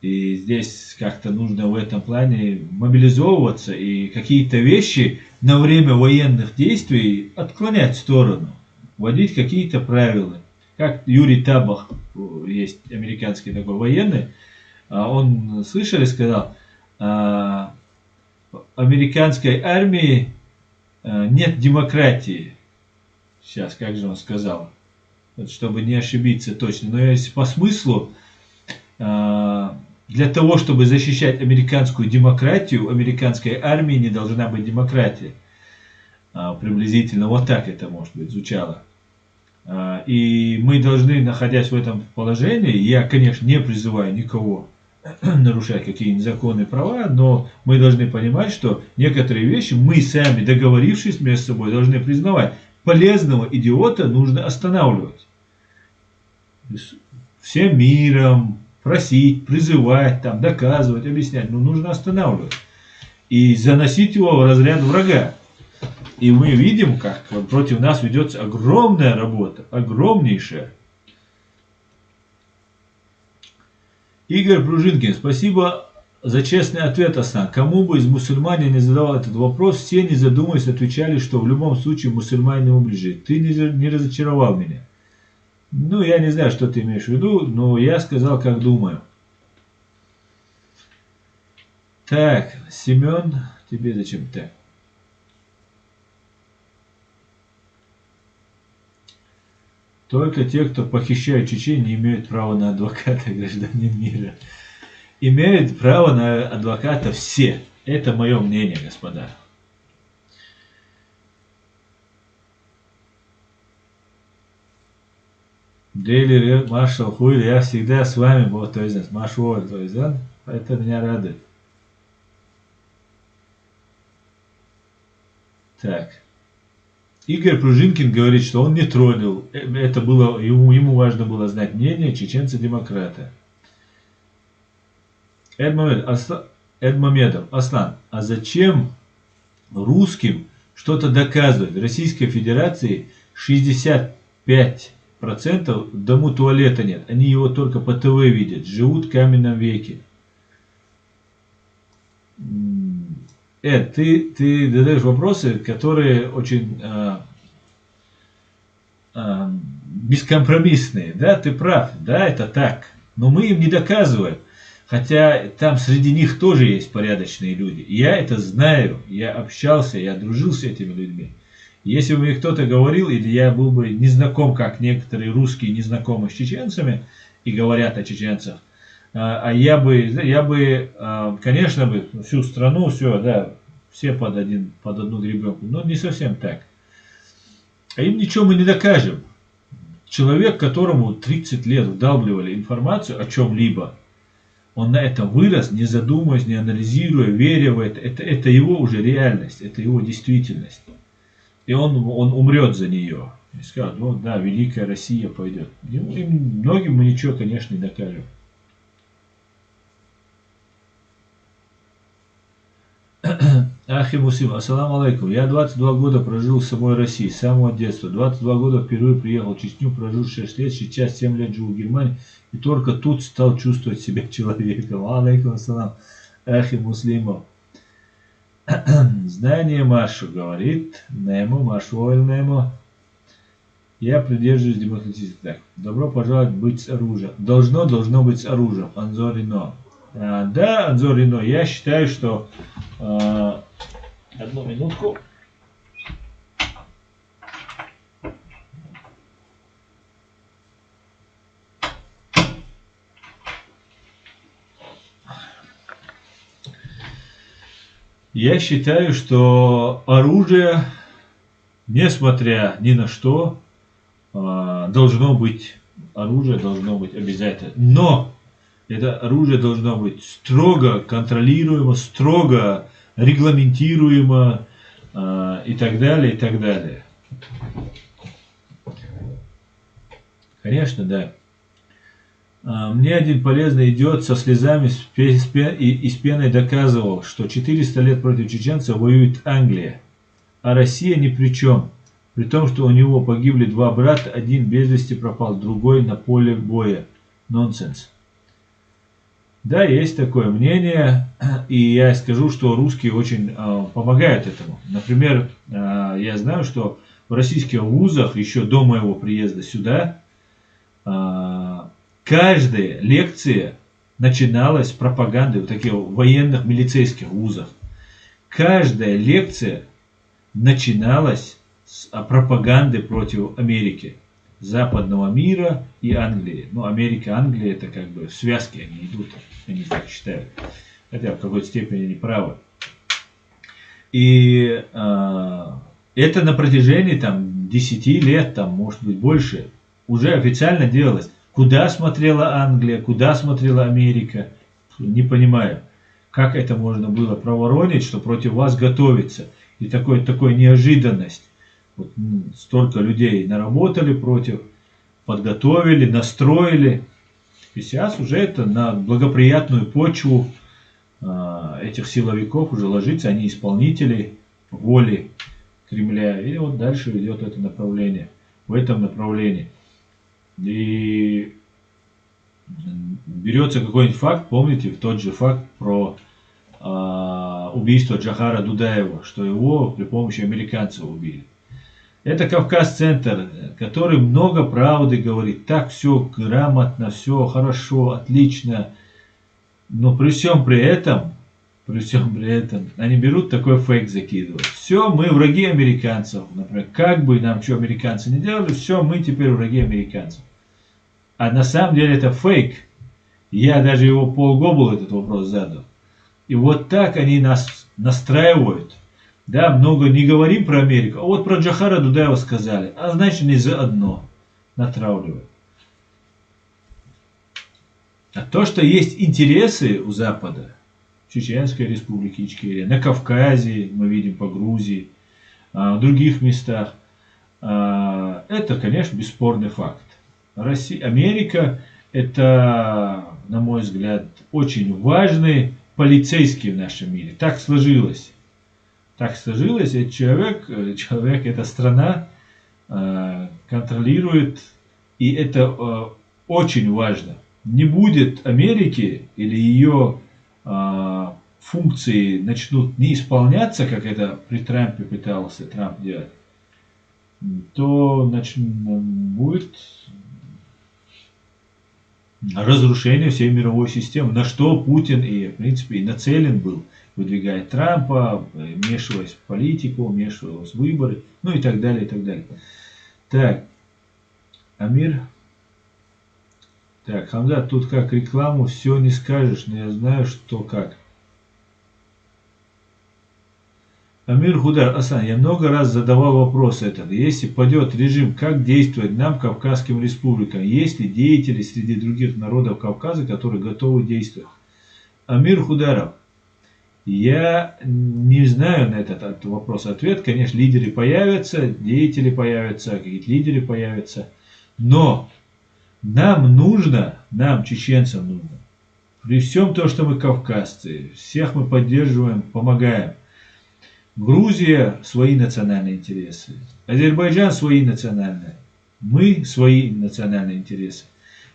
И здесь как-то нужно в этом плане мобилизовываться и какие-то вещи на время военных действий отклонять в сторону, вводить какие-то правила. Как Юрий Табах, есть американский такой военный, он, слышали, сказал, американской армии нет демократии. Сейчас, как же он сказал, вот, чтобы не ошибиться точно, но если по смыслу, для того, чтобы защищать американскую демократию, у американской армии не должна быть демократия. Приблизительно вот так это, может быть, звучало. И мы должны, находясь в этом положении, я, конечно, не призываю никого нарушать какие-нибудь законы и права, но мы должны понимать, что некоторые вещи мы сами, договорившись между собой, должны признавать. Полезного идиота нужно останавливать. Всем миром просить, призывать, там, доказывать, объяснять. Но нужно останавливать. И заносить его в разряд врага. И мы видим, как против нас ведется огромная работа, огромнейшая. Игорь Пружинкин, спасибо за честный ответ, Асан. Кому бы из мусульман не задавал этот вопрос, все, не задумываясь, отвечали, что в любом случае мусульмане ближе. Ты не разочаровал меня. Ну, я не знаю, что ты имеешь в виду, но я сказал, как думаю. Так, Семен, тебе зачем так? Только те, кто похищает Чечень, не имеют права на адвоката, гражданин мира. Имеют право на адвоката все. Это мое мнение, господа. Daily Marshall Хуй, я всегда с вами был, то есть Маршал, то есть, это меня радует. Так. Игорь Пружинкин говорит, что он не троллил. Это было, ему важно было знать мнение чеченца-демократа. Эдмамедов, Аслан, а зачем русским что-то доказывать? В Российской Федерации 65% дому туалета нет. Они его только по ТВ видят. Живут в каменном веке. Эд, ты задаешь вопросы, которые очень бескомпромиссные. Да, ты прав. Да, это так. Но мы им не доказываем. Хотя там среди них тоже есть порядочные люди. Я это знаю. Я общался, я дружил с этими людьми. Если бы мне кто-то говорил, или я был бы не знаком, как некоторые русские не знакомы с чеченцами и говорят о чеченцах, а я бы, конечно бы, всю страну, все под одну гребенку, но не совсем так. А им ничего мы не докажем. Человек, которому 30 лет вдалбливали информацию о чем-либо, он на этом вырос, не задумываясь, не анализируя, веря в это. Это его уже реальность, это его действительность. И он умрет за нее. И скажет, ну да, великая Россия пойдет. И многим мы ничего, конечно, не докажем. Ахи Мусим, ассаламу алейкум. Я 22 года прожил в самой России, с самого детства. 22 года впервые приехал в Чечню, прожил 6 лет, сейчас 7 лет живу в Германии. И только тут стал чувствовать себя человеком. Алейкум ассалам. Ахи Муслимов. Знание Машу говорит, Немо, Машуэль Немо. Я придерживаюсь демократии. Так, добро пожаловать быть с оружием. Должно быть с оружием. Анзор Ино. Да, Анзор Ино, я считаю, что Одну минутку. Я считаю, что оружие, несмотря ни на что, должно быть, оружие должно быть обязательно. Но это оружие должно быть строго контролируемо, строго регламентируемо и так далее, и так далее. Конечно, да. Мне один полезный идиот со слезами и с пеной доказывал, что 400 лет против чеченцев воюет Англия, а Россия ни при чем. При том, что у него погибли два брата, один без вести пропал, другой на поле боя. Нонсенс. Да, есть такое мнение, и я скажу, что русские очень помогают этому. Например, я знаю, что в российских вузах еще до моего приезда сюда каждая лекция начиналась с пропаганды в таких военных милицейских вузах. Каждая лекция начиналась с пропаганды против Америки, западного мира и Англии. Ну, Америка, Англия, это как бы в связке они идут, они так считают. Хотя в какой-то степени они правы. И это на протяжении там 10 лет, там, может быть больше, уже официально делалось. Куда смотрела Англия, куда смотрела Америка, не понимаю, как это можно было проворонить, что против вас готовится. И такой неожиданность. Вот столько людей наработали против, подготовили, настроили. И сейчас уже это на благоприятную почву этих силовиков уже ложится, они исполнители воли Кремля. И вот дальше идет это направление, в этом направлении. И берется какой-нибудь факт, помните, тот же факт про убийство Джохара Дудаева, что его при помощи американцев убили. Это Кавказ-центр, который много правды говорит, так все грамотно, все хорошо, отлично, но при всем при этом, они берут такой фейк, закидывают. Все, мы враги американцев, например, как бы нам что американцы не делали, все, мы теперь враги американцев. А на самом деле это фейк. Я даже его полгода этот вопрос задал. И вот так они нас настраивают. Да, много не говорим про Америку, а вот про Джохара Дудаева сказали, а значит не заодно натравливают. А то, что есть интересы у Запада, в Чеченской республике Ичкерия, на Кавказе, мы видим по Грузии, в других местах, это, конечно, бесспорный факт. Америка это, на мой взгляд, очень важный полицейский в нашем мире. Так сложилось. Так сложилось, и человек, эта страна контролирует, и это очень важно. Не будет Америки или ее функции начнут не исполняться, как это при Трампе пытался Трамп делать, то будет разрушение всей мировой системы, на что Путин и, в принципе, и нацелен был, выдвигая Трампа, вмешиваясь в политику, вмешиваясь в выборы, ну и так далее, и так далее. Так, Амир. Так, Хамзат, тут как рекламу все не скажешь, но я знаю, что как. Амир Худар, Асан, я много раз задавал вопрос этот. Если падет режим, как действовать нам, Кавказским республикам? Есть ли деятели среди других народов Кавказа, которые готовы действовать? Амир Хударов, я не знаю на этот вопрос ответ. Конечно, лидеры появятся, деятели появятся, какие-то лидеры появятся. Но нам нужно, нам, чеченцам нужно, при всем том, что мы кавказцы, всех мы поддерживаем, помогаем. Грузия свои национальные интересы, Азербайджан свои национальные, мы свои национальные интересы.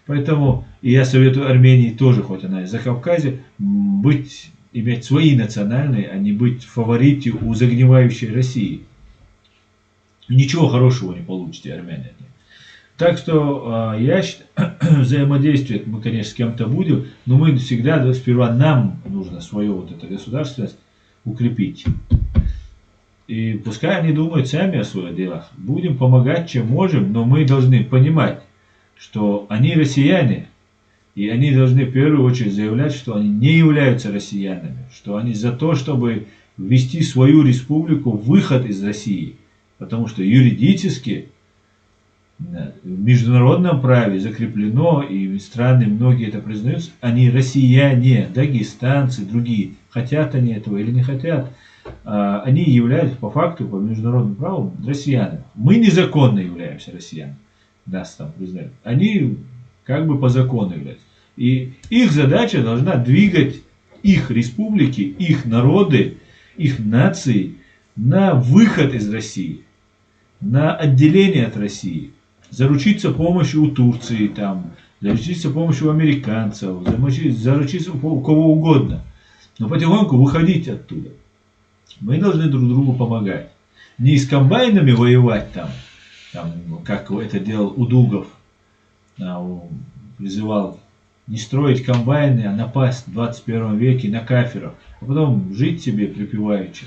Поэтому и я советую Армении тоже, хоть она и за Кавказе, иметь свои национальные, а не быть в фаворите у загнивающей России. Ничего хорошего не получите, армяне. Так что я считаю, взаимодействовать мы, конечно, с кем-то будем, но мы всегда, сперва нам нужно свое вот это государственность укрепить. И пускай они думают сами о своих делах. Будем помогать, чем можем, но мы должны понимать, что они россияне, и они должны в первую очередь заявлять, что они не являются россиянами, что они за то, чтобы ввести свою республику в выход из России. Потому что юридически в международном праве закреплено, и страны многие это признают, они россияне, дагестанцы, другие. Хотят они этого или не хотят, они являются по факту, по международному праву россиянами. Мы незаконно являемся россиянами, нас там признают. Они как бы по закону являются. И их задача должна двигать их республики, их народы, их нации на выход из России, на отделение от России. Заручиться помощью у Турции, там, заручиться помощью у американцев, заручиться у кого угодно. Но потихоньку выходить оттуда. Мы должны друг другу помогать. Не с комбайнами воевать там как это делал Удугов, призывал не строить комбайны, а напасть в 21 веке на кафиров, а потом жить себе припеваючи.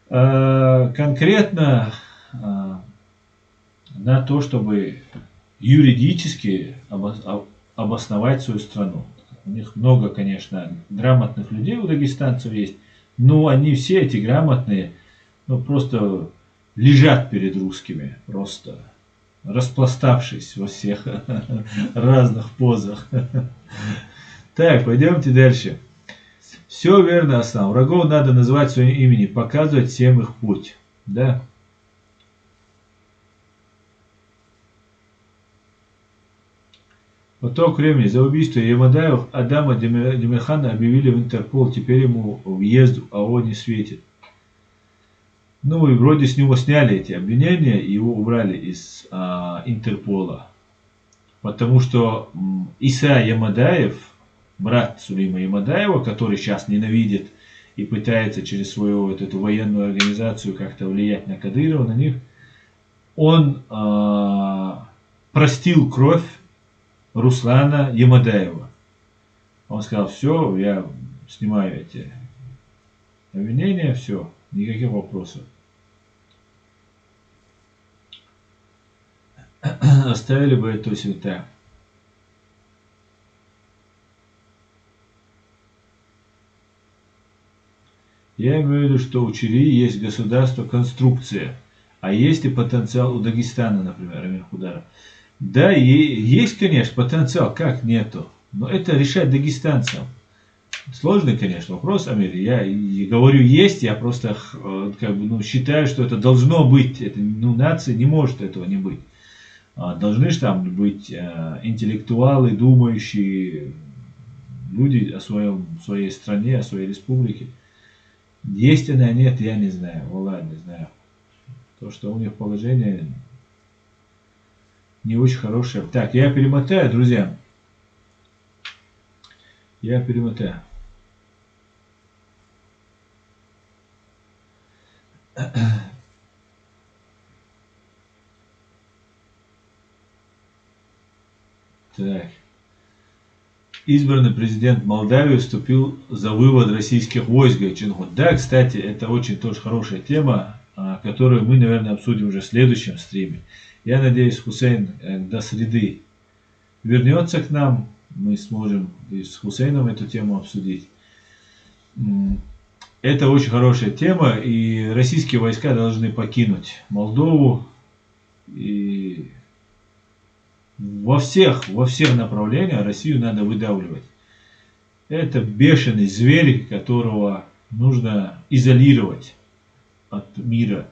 Конкретно на то, чтобы юридически обосновать свою страну. У них много, конечно, грамотных людей у дагестанцев есть, но они все эти грамотные, просто лежат перед русскими, просто распластавшись во всех разных позах. Так, пойдемте дальше. Все верно, Аслан. Врагов надо называть своим именем, показывать всем их путь. Да. Поток времени. За убийство Ямадаев Адама Демирхана объявили в Интерпол. Теперь ему въезд в АО не светит. И вроде с него сняли эти обвинения и его убрали из Интерпола. Потому что Иса Ямадаев, брат Сулейма Ямадаева, который сейчас ненавидит и пытается через свою эту военную организацию как-то влиять на Кадырова, на них, он простил кровь Руслана Ямадаева. Он сказал: все, я снимаю эти обвинения, все, никаких вопросов. Оставили бы эту святая. Я имею в виду, что у Чили есть государство конструкция, а есть и потенциал у Дагестана, например, Амир Хударов. Да, есть, конечно, потенциал, как нету, но это решать дагестанцам. Сложный, конечно, вопрос, Амир. Я говорю, есть, я просто считаю, что это должно быть. Это, нации не может этого не быть. Должны же там быть интеллектуалы, думающие люди о своей стране, о своей республике. Есть она, нет, я не знаю. Валлах, не знаю. То, что у них положение не очень хорошее. Так, я перемотаю, друзья. Я перемотаю. Так. Избранный президент Молдавии вступил за вывод российских войск, говорит Чингун. Да, кстати, это очень тоже хорошая тема, которую мы, наверное, обсудим уже в следующем стриме. Я надеюсь, Хусейн до среды вернется к нам. Мы сможем и с Хусейном эту тему обсудить. Это очень хорошая тема, и российские войска должны покинуть Молдову. И во всех направлениях Россию надо выдавливать. Это бешеный зверь, которого нужно изолировать от мира.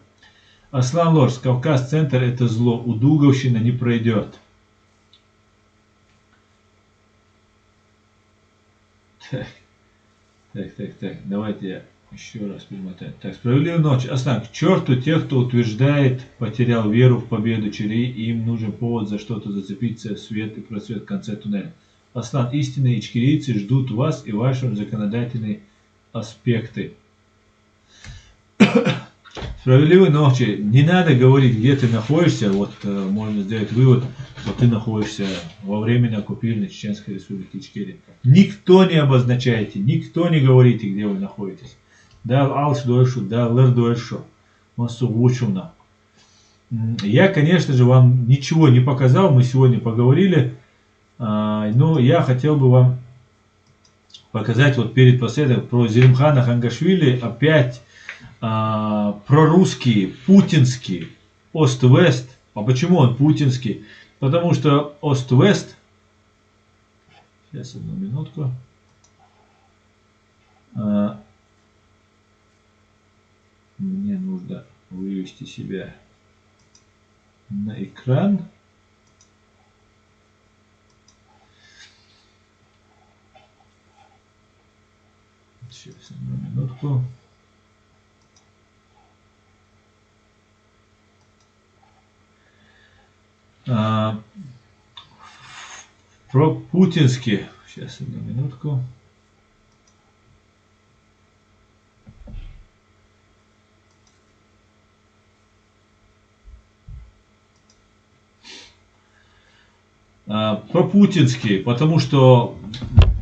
Аслан Лорс, Кавказ-центр — это зло, Удуговщина не пройдет. Так, давайте я еще раз перемотаю. Так, справедливая ночь. Аслан, к черту тех, кто утверждает, потерял веру в победу Чили, и им нужен повод за что-то зацепиться, свет и просвет в конце туннеля. Аслан, истинные ичкерийцы ждут вас и ваши законодательные аспекты. Справедливой ночи. Не надо говорить, где ты находишься. Вот можно сделать вывод, что ты находишься во временно оккупированной Чеченской Республике Ичкерия. Никто не обозначайте, никто не говорите, где вы находитесь. да, алш дойшу, да, лэр дойшу, массу учуна. Я, конечно же, вам ничего не показал, мы сегодня поговорили, но я хотел бы вам показать вот перед последом про Зелимхана Хангашвили опять прорусский, путинский, Ост-Вест. А почему он путинский? Потому что Ост-Вест, сейчас одну минутку, мне нужно вывести себя на экран. Сейчас одну минутку. Про путинский. Сейчас одну минутку. Про путинский, потому что...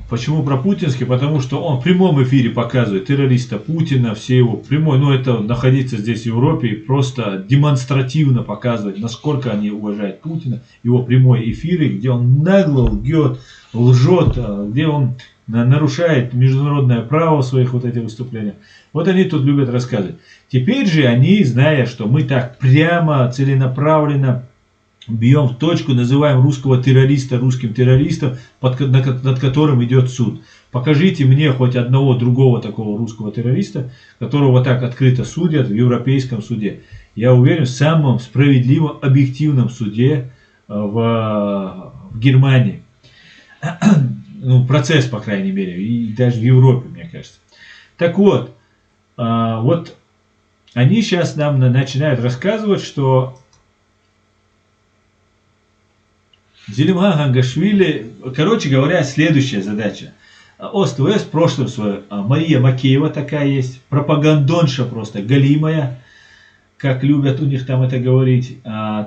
Почему про путинский? Потому что он в прямом эфире показывает террориста Путина, все его прямой, ну это находиться здесь в Европе и просто демонстративно показывать, насколько они уважают Путина, его прямой эфиры, где он нагло лжет, где он нарушает международное право в своих вот этих выступлениях. Вот они тут любят рассказывать. Теперь же они, зная, что мы так прямо, целенаправленно бьем в точку, называем русского террориста русским террористом, над которым идет суд. Покажите мне хоть одного другого такого русского террориста, которого так открыто судят в Европейском суде. Я уверен, в самом справедливом, объективном суде в Германии. Ну, процесс, по крайней мере, и даже в Европе, мне кажется. Так вот, вот они сейчас нам начинают рассказывать, что Зелимхан Хангашвили, короче говоря, следующая задача. Ост-Вест в прошлом свое, Мария Макеева такая есть, пропагандонша просто, галимая, как любят у них там это говорить.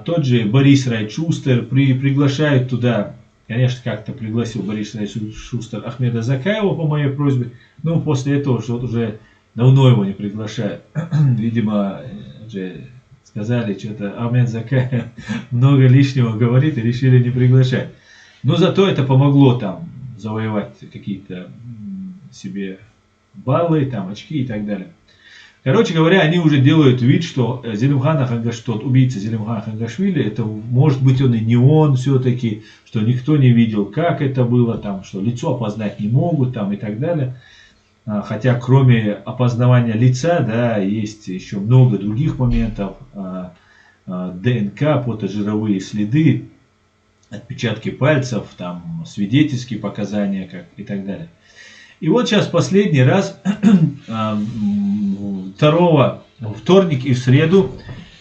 Тот же Борис Райчустер приглашают туда, конечно, как-то пригласил Борис Райчустер Ахмеда Закаева по моей просьбе, но после этого что-то уже давно его не приглашают. Видимо, уже... Сказали, что-то Ахмед Закаев много лишнего говорит и решили не приглашать. Но зато это помогло там завоевать какие-то себе баллы, там, очки и так далее. Короче говоря, они уже делают вид, что Зелимхан Хангашвили, убийца Зелимхан Хангашвили, это может быть он и не он все-таки, что никто не видел, как это было, там, что лицо опознать не могут там, и так далее. Хотя кроме опознавания лица, да, есть еще много других моментов, ДНК, потожировые следы, отпечатки пальцев, там, свидетельские показания как, и так далее. И вот сейчас последний раз, во вторник и в среду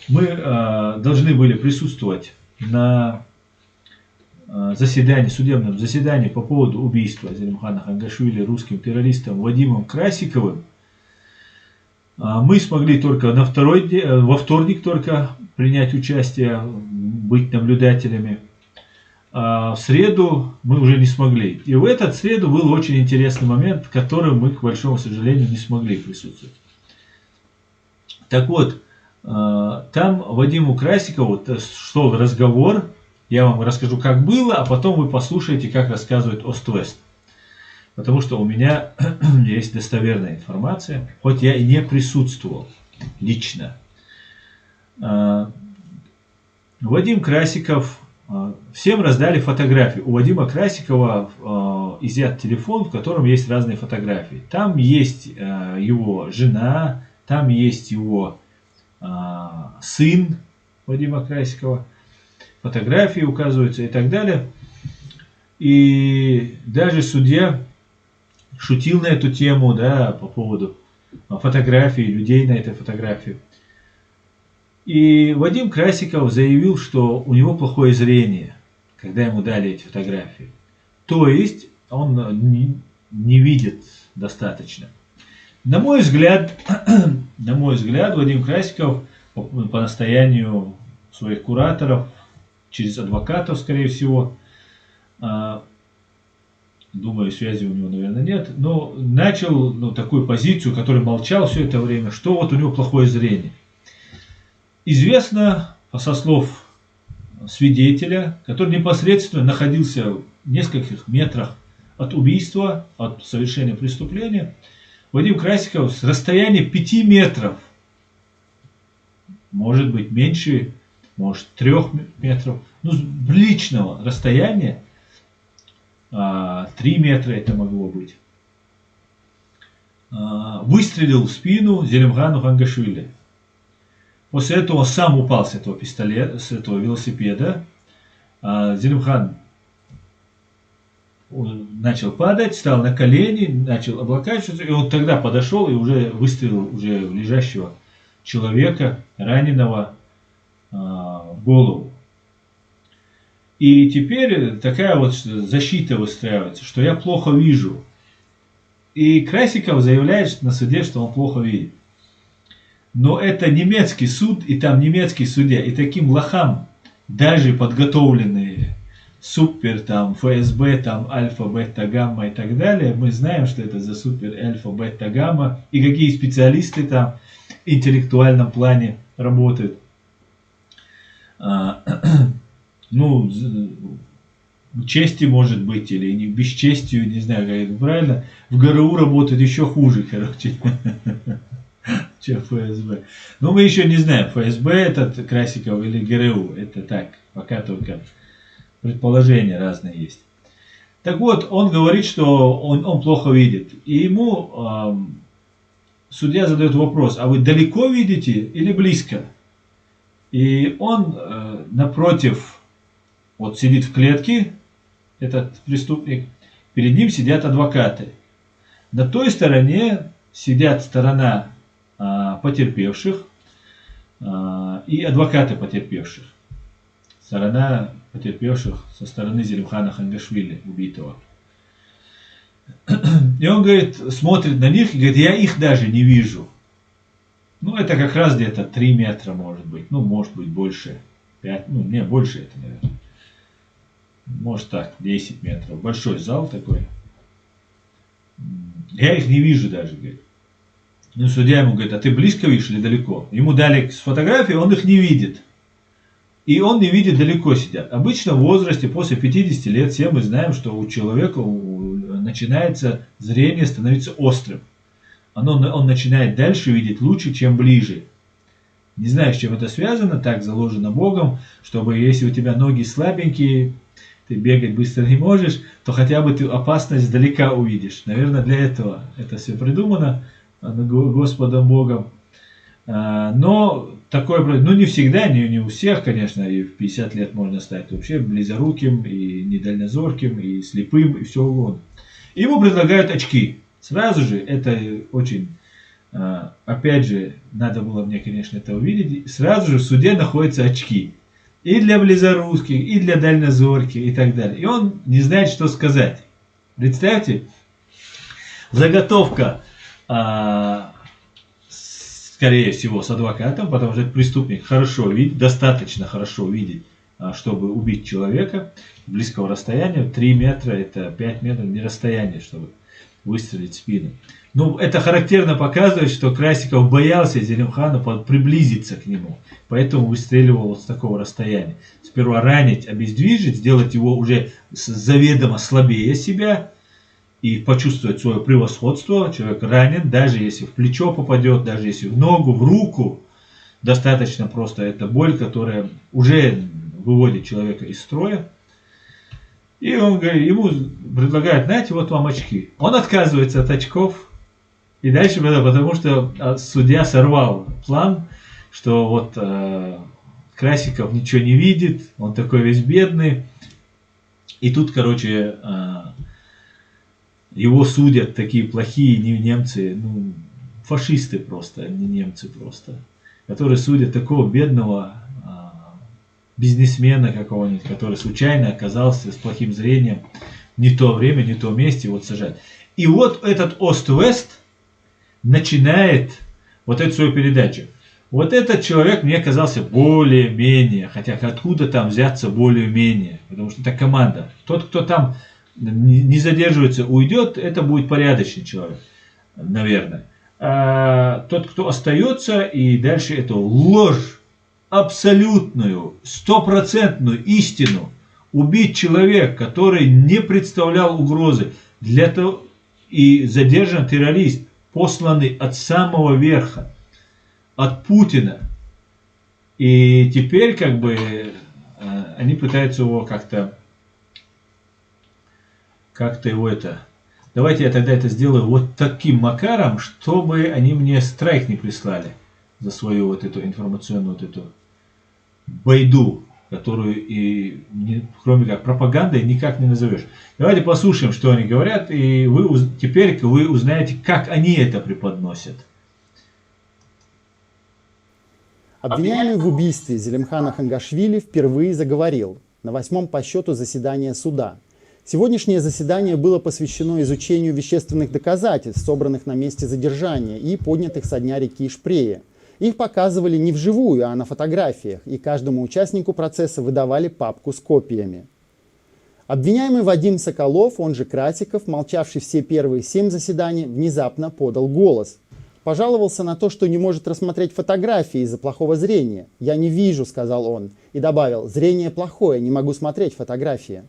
мы должны были присутствовать на судебном заседании по поводу убийства Зелимхана Хангашвили русским террористом Вадимом Красиковым. Мы смогли только во вторник только принять участие, быть наблюдателями. А в среду мы уже не смогли. И в этот среду был очень интересный момент, в котором мы, к большому сожалению, не смогли присутствовать. Так вот, там Вадиму Красикову шел разговор. Я вам расскажу, как было, а потом вы послушаете, как рассказывает Ост-Вест. Потому что у меня есть достоверная информация, хоть я и не присутствовал лично. Вадим Красиков, всем раздали фотографии. У Вадима Красикова изъят телефон, в котором есть разные фотографии. Там есть его жена, там есть его сын Вадима Красикова. Фотографии указываются и так далее. И даже судья шутил на эту тему, да, по поводу фотографий, людей на этой фотографии. И Вадим Красиков заявил, что у него плохое зрение, когда ему дали эти фотографии. То есть он не видит достаточно. На мой взгляд, Вадим Красиков по настоянию своих кураторов, через адвокатов, скорее всего, думаю, связи у него, наверное, нет, но начал такую позицию, который молчал все это время, что вот у него плохое зрение. Известно, со слов свидетеля, который непосредственно находился в нескольких метрах от убийства, от совершения преступления, Вадим Красиков с расстояния 5 метров, может быть меньше, может 3 метров, ну, личного расстояния, 3 метра это могло быть, выстрелил в спину Зелимхану Хангашвили. После этого он сам упал с этого пистолета, с этого велосипеда. Зелимхан начал падать, встал на колени, начал облокачиваться, и он тогда подошел и уже выстрелил уже в лежащего человека, раненого в голову. И теперь такая вот защита выстраивается, что я плохо вижу. И Красиков заявляет на суде, что он плохо видит. Но это немецкий суд, и там немецкий судья, и таким лохам, даже подготовленные супер, там, ФСБ, там, альфа, бета, гамма и так далее, мы знаем, что это за супер, альфа, бета, гамма, и какие специалисты там в интеллектуальном плане работают. Ну, чести может быть, или не бесчестию, не знаю, как это правильно, в ГРУ работают еще хуже, короче, чем ФСБ. Но мы еще не знаем, ФСБ этот Красиков или ГРУ, это так, пока только предположения разные есть. Так вот, он говорит, что он плохо видит, и ему судья задает вопрос, а вы далеко видите или близко? И он напротив, вот сидит в клетке, этот преступник, перед ним сидят адвокаты. На той стороне сидят сторона потерпевших и адвокаты потерпевших. Сторона потерпевших со стороны Зелимхана Хангашвили, убитого. И он говорит, смотрит на них и говорит, я их даже не вижу. Ну, это как раз где-то 3 метра может быть. Ну, может быть больше. 5, ну, не, больше это, наверное. Может так, 10 метров. Большой зал такой. Я их не вижу даже, говорит. Ну, судья ему говорит, а ты близко видишь или далеко? Ему дали с фотографии, он их не видит. И он не видит, далеко сидят. Обычно в возрасте после 50 лет все мы знаем, что у человека начинается зрение становиться острым. Он начинает дальше видеть лучше, чем ближе. Не знаю, с чем это связано, так заложено Богом, чтобы если у тебя ноги слабенькие, ты бегать быстро не можешь, то хотя бы ты опасность сдалека увидишь. Наверное, для этого это все придумано Господом Богом. Но такое, ну не всегда, не у всех, конечно, и в 50 лет можно стать вообще близоруким, и недальнозорким, и слепым, и все угодно. Ему предлагают очки. Сразу же, это очень, опять же, надо было мне, конечно, это увидеть, сразу же в суде находятся очки. И для близоруких, и для дальнозорких, и так далее. И он не знает, что сказать. Представьте, заготовка, скорее всего, с адвокатом, потому что этот преступник хорошо видит, достаточно хорошо видит, чтобы убить человека близкого расстояния. 3 метра, это 5 метров, не расстояние, чтобы выстрелить в спину. Ну, это характерно показывает, что Красиков боялся Зелимхана приблизиться к нему, поэтому выстреливал вот с такого расстояния. Сперва ранить, обездвижить, сделать его уже заведомо слабее себя и почувствовать свое превосходство. Человек ранен, даже если в плечо попадет, даже если в ногу, в руку, достаточно просто это боль, которая уже выводит человека из строя. И он говорит, ему предлагают, знаете, вот вам очки. Он отказывается от очков. И дальше, потому что судья сорвал план, что вот Красиков ничего не видит, он такой весь бедный. И тут, короче, его судят такие плохие немцы, ну, фашисты просто, не немцы просто, которые судят такого бедного бизнесмена какого-нибудь, который случайно оказался с плохим зрением, не то время, не то месте, вот сажать. И вот этот Ост-Вест начинает вот эту свою передачу. Вот этот человек мне казался более-менее, хотя откуда там взяться более-менее, потому что это команда. Тот, кто там не задерживается, уйдет, это будет порядочный человек, наверное. А тот, кто остается, и дальше эту ложь, абсолютную, стопроцентную истину, убить человека, который не представлял угрозы, для того и задержан террорист, посланный от самого верха, от Путина. И теперь как бы они пытаются его как-то его это... Давайте я тогда это сделаю вот таким макаром, чтобы они мне страйк не прислали за свою вот эту информационную вот эту байду, которую и кроме как пропагандой никак не назовешь. Давайте послушаем, что они говорят, и теперь вы узнаете, как они это преподносят. Обвиняемый в убийстве Зелимхана Хангашвили впервые заговорил на 8-м по счету заседания суда. Сегодняшнее заседание было посвящено изучению вещественных доказательств, собранных на месте задержания и поднятых со дня реки Шпрее. Их показывали не вживую, а на фотографиях, и каждому участнику процесса выдавали папку с копиями. Обвиняемый Вадим Соколов, он же Красиков, молчавший все первые 7 заседаний, внезапно подал голос. Пожаловался на то, что не может рассмотреть фотографии из-за плохого зрения. «Я не вижу», — сказал он, и добавил: «Зрение плохое, не могу смотреть фотографии».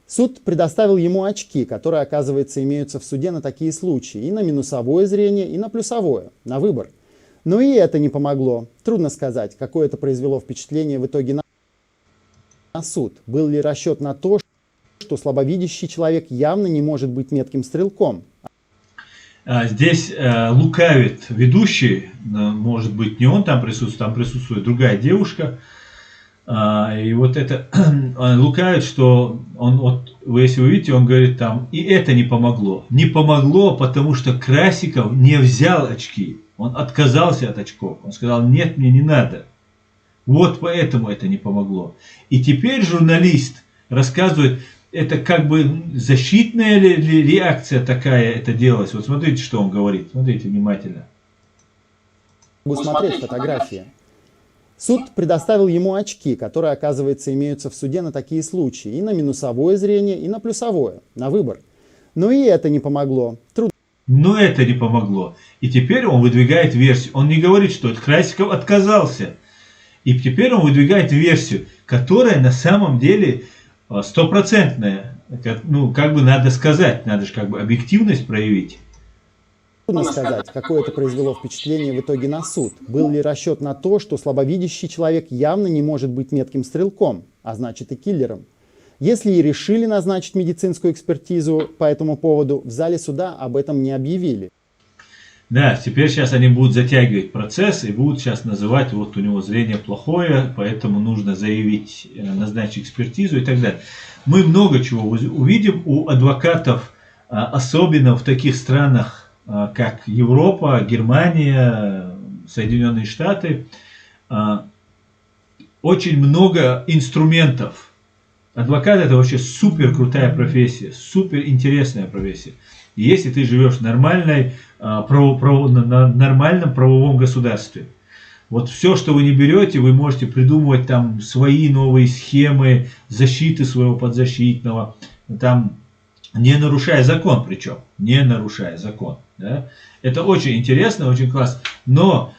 Суд предоставил ему очки, которые, оказывается, имеются в суде на такие случаи, и на минусовое зрение, и на плюсовое, на выбор. Но и это не помогло. Трудно сказать, какое это произвело впечатление в итоге на суд. Был ли расчет на то, что слабовидящий человек явно не может быть метким стрелком? Здесь лукавит ведущий, может быть, не он там присутствует другая девушка. И вот это лукавит, что он, вот, если вы видите, он говорит там, и это не помогло. Не помогло, потому что Красиков не взял очки. Он отказался от очков. Он сказал: нет, мне не надо. Вот поэтому это не помогло. И теперь журналист рассказывает, это как бы защитная ли реакция такая это делалась. Вот смотрите, что он говорит. Смотрите внимательно. Могу смотреть фотографии. Суд предоставил ему очки, которые, оказывается, имеются в суде на такие случаи, и на минусовое зрение, и на плюсовое, на выбор. Но и это не помогло. Но это не помогло. И теперь он выдвигает версию. Он не говорит, что Красиков отказался. И теперь он выдвигает версию, которая на самом деле стопроцентная. Ну, как бы надо сказать, надо же как бы объективность проявить. Трудно сказать, какое это произвело впечатление в итоге на суд. Был ли расчет на то, что слабовидящий человек явно не может быть метким стрелком, а значит и киллером? Если и решили назначить медицинскую экспертизу по этому поводу, в зале суда об этом не объявили. Да, теперь сейчас они будут затягивать процесс и будут сейчас называть, вот у него зрение плохое, поэтому нужно заявить, назначить экспертизу и так далее. Мы много чего увидим у адвокатов, особенно в таких странах, как Европа, Германия, Соединенные Штаты, очень много инструментов. Адвокат — это вообще супер крутая профессия, супер интересная профессия. И если ты живешь в нормальном правовом государстве, вот все, что вы не берете, вы можете придумывать там свои новые схемы защиты своего подзащитного, там, не нарушая закон, причем, не нарушая закон. Да? Это очень интересно, очень классно. Но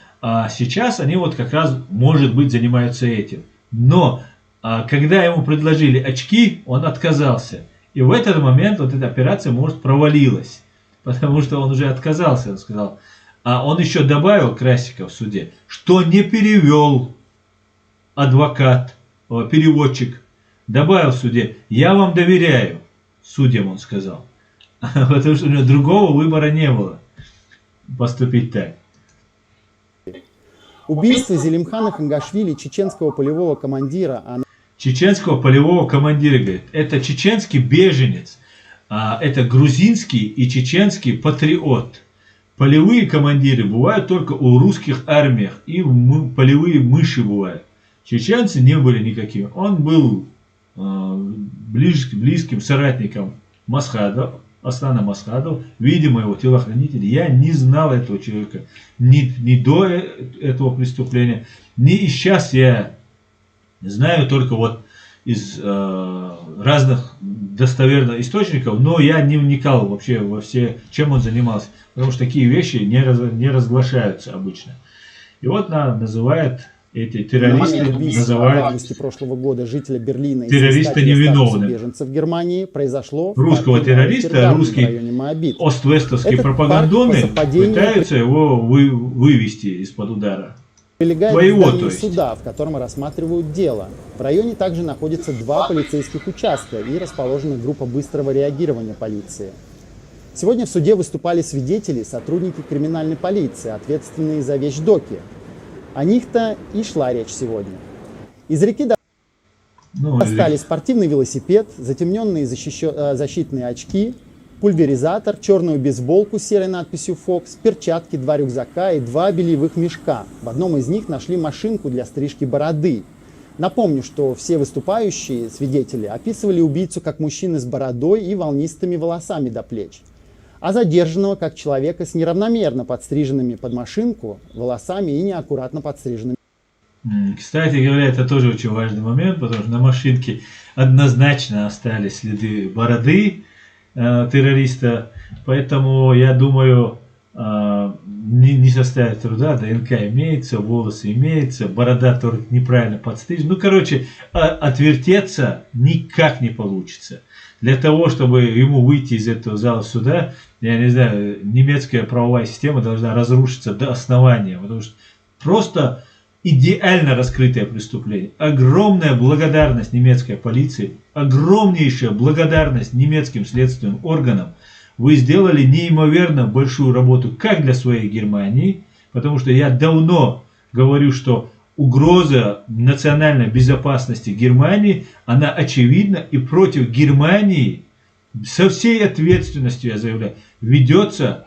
сейчас они вот как раз, может быть, занимаются этим. Но когда ему предложили очки, он отказался. И в этот момент вот эта операция, может, провалилась. Потому что он уже отказался, он сказал. А он еще добавил, Красиков, в суде, что не перевел адвокат, переводчик. Добавил в суде: я вам доверяю. Судьям он сказал. Потому что у него другого выбора не было поступить так. Убийство Зелимхана Хангашвили, чеченского полевого командира, Чеченского полевого командира, говорит, это чеченский беженец, это грузинский и чеченский патриот. Полевые командиры бывают только у русских армиях, и полевые мыши бывают. Чеченцы не были никакими. Он был близким соратником Масхадов, Аслана Масхадов, видимо, его телохранитель. Я не знал этого человека ни до этого преступления, ни и сейчас. Я знаю только вот из разных достоверных источников, но я не вникал вообще во все, чем он занимался, потому что такие вещи не разглашаются обычно. И вот называют эти террористы, Убийство в называют августе прошлого года жителя Берлина и террориста соискателя статуса невиновным. беженцев в Германии произошло в Русского парке террориста, Вальтергарден в русские районе Моабит. ост-вестовские Этот пропагандоны парк, по совпадению, пытаются его вывести из-под удара. Прилегает к Своего, зданию то есть. суда, в котором рассматривают дело. В районе также находятся 2 полицейских участка и расположена группа быстрого реагирования полиции. Сегодня в суде выступали свидетели, сотрудники криминальной полиции, ответственные за вещдоки. О них-то и шла речь сегодня. Из реки Ну, достали спортивный велосипед, затемненные защитные очки, пульверизатор, черную бейсболку с серой надписью «Фокс», перчатки, 2 рюкзака и 2 бельевых мешка. В одном из них нашли машинку для стрижки бороды. Напомню, что все выступающие свидетели описывали убийцу как мужчину с бородой и волнистыми волосами до плеч, а задержанного как человека с неравномерно подстриженными под машинку волосами и неаккуратно подстриженными. Кстати говоря, это тоже очень важный момент, потому что на машинке однозначно остались следы бороды террориста, поэтому я думаю, не составит труда, ДНК имеется, волосы имеются, борода тоже неправильно подстрижена. Ну, короче, отвертеться никак не получится. Для того, чтобы ему выйти из этого зала суда, я не знаю, немецкая правовая система должна разрушиться до основания, потому что просто идеально раскрытое преступление. Огромная благодарность немецкой полиции, огромнейшая благодарность немецким следственным органам. Вы сделали неимоверно большую работу как для своей Германии, потому что я давно говорю, что угроза национальной безопасности Германии, она очевидна, и против Германии со всей ответственностью, я заявляю, ведется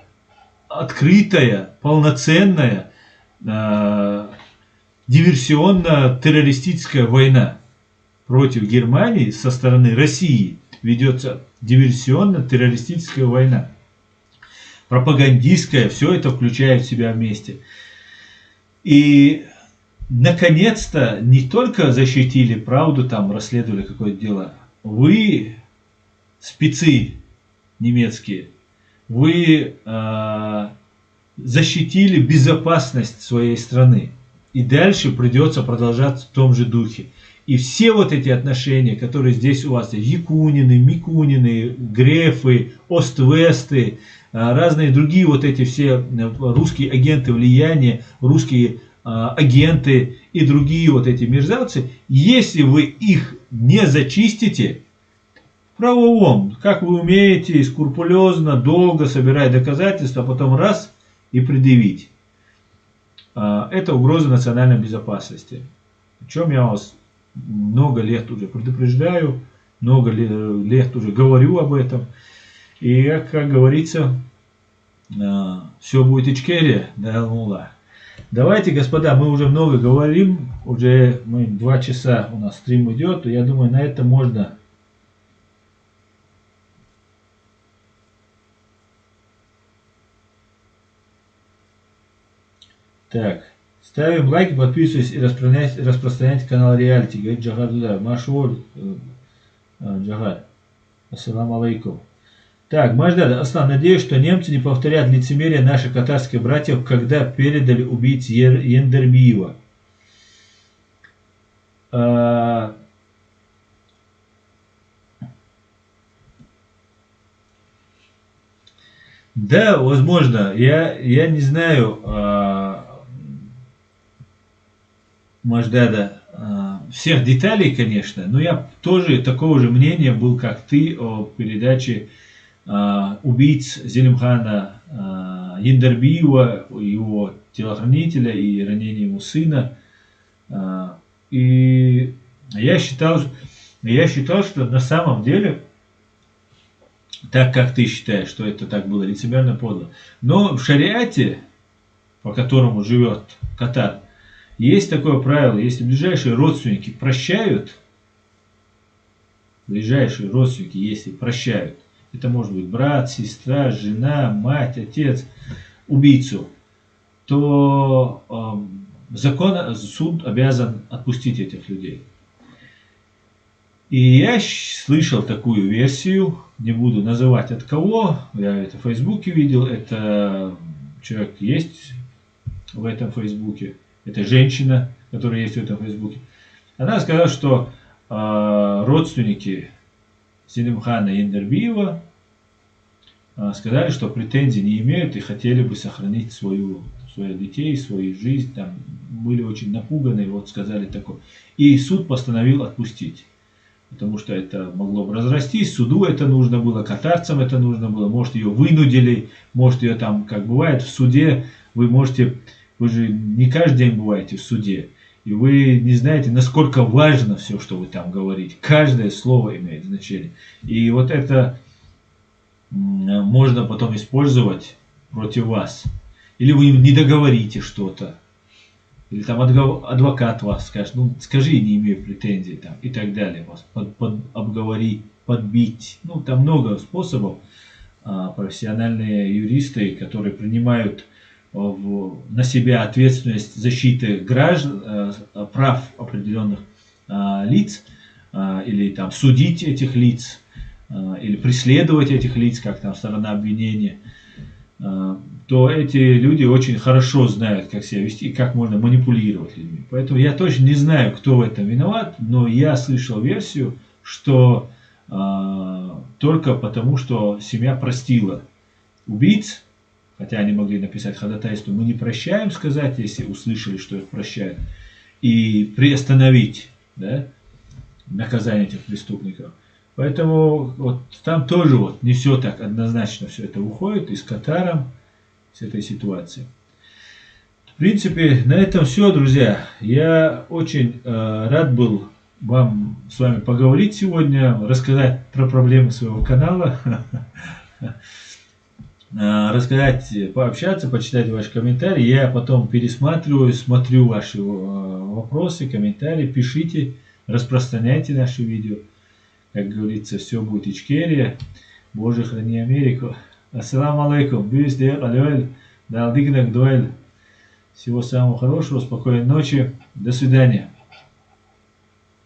открытая, полноценная диверсионно-террористическая война. Против Германии со стороны России ведется диверсионно-террористическая война. Пропагандистская, все это включает в себя вместе. И наконец-то не только защитили правду, там расследовали какое-то дело. Вы, спецы немецкие, вы защитили безопасность своей страны. И дальше придется продолжать в том же духе. И все вот эти отношения, которые здесь у вас, Якунины, Микунины, Грефы, Ост-Весты, разные другие вот эти все русские агенты влияния, русские агенты и другие вот эти мерзавцы, если вы их не зачистите в правовом, как вы умеете, скрупулезно, долго собирать доказательства, а потом раз и предъявить. Это угроза национальной безопасности. О чем я вас много лет уже предупреждаю, много лет уже говорю об этом. И, как говорится, все будет Ичкерия, да Аллах. Давайте, господа, мы уже много говорим, уже 2 часа у нас стрим идет, и я думаю, на это можно... Так, ставим лайки, подписывайтесь и распространяйте канал Реалити. Говорит Джагар Дудар. Машвор Джагар. Ассаламу алейкум. Так, Маждад, Аслан, надеюсь, что немцы не повторят лицемерие наших катарских братьев, когда передали убийц Ендербиева. Да, возможно. Я не знаю, Маждада, всех деталей, конечно, но я тоже такого же мнения был, как ты, о передаче убийц Зелимхана Ендербиева, его телохранителя и ранения его сына. И я считал, что на самом деле, так как ты считаешь, что это так было лицемерно подло, но в шариате, по которому живет Катар, есть такое правило: если ближайшие родственники прощают, если прощают, это может быть брат, сестра, жена, мать, отец, убийцу, то суд обязан отпустить этих людей. И я слышал такую версию, не буду называть от кого, я это в Фейсбуке видел, это человек есть в этом Фейсбуке, это женщина, которая есть в этом Фейсбуке. Она сказала, что родственники Зелимхана Яндарбиева сказали, что претензий не имеют и хотели бы сохранить своих детей, свою жизнь, там были очень напуганы, вот сказали такое. И суд постановил отпустить. Потому что это могло бы разрастись, суду это нужно было, катарцам это нужно было, может ее вынудили, может ее там, как бывает в суде, вы же не каждый день бываете в суде, и вы не знаете, насколько важно все, что вы там говорите, каждое слово имеет значение. И вот это можно потом использовать против вас. Или вы не договорите что-то. Или там адвокат вас скажет, ну скажи, не имею претензий, там, и так далее, вас обговорить, подбить. Ну, там много способов. Профессиональные юристы, которые принимают на себя ответственность защиты граждан, прав определенных лиц, или там судить этих лиц, или преследовать этих лиц, как там сторона обвинения, то эти люди очень хорошо знают, как себя вести и как можно манипулировать людьми. Поэтому я точно не знаю, кто в этом виноват, но я слышал версию, что только потому, что семья простила убийц, хотя они могли написать ходатайство, мы не прощаем, сказать, если услышали, что их прощают, и приостановить, да, наказание этих преступников. Поэтому вот там тоже вот не все так однозначно, все это уходит и с Катаром, с этой ситуации. В принципе, на этом все, друзья. Я очень рад был с вами поговорить сегодня, рассказать про проблемы своего канала, рассказать, пообщаться, почитать ваши комментарии. Я потом пересматриваю, смотрю ваши вопросы, комментарии, пишите, распространяйте наши видео. Как говорится, все будет Ичкерия. Боже, храни Америку. Ассаламу алейкум. Всего самого хорошего, спокойной ночи. До свидания.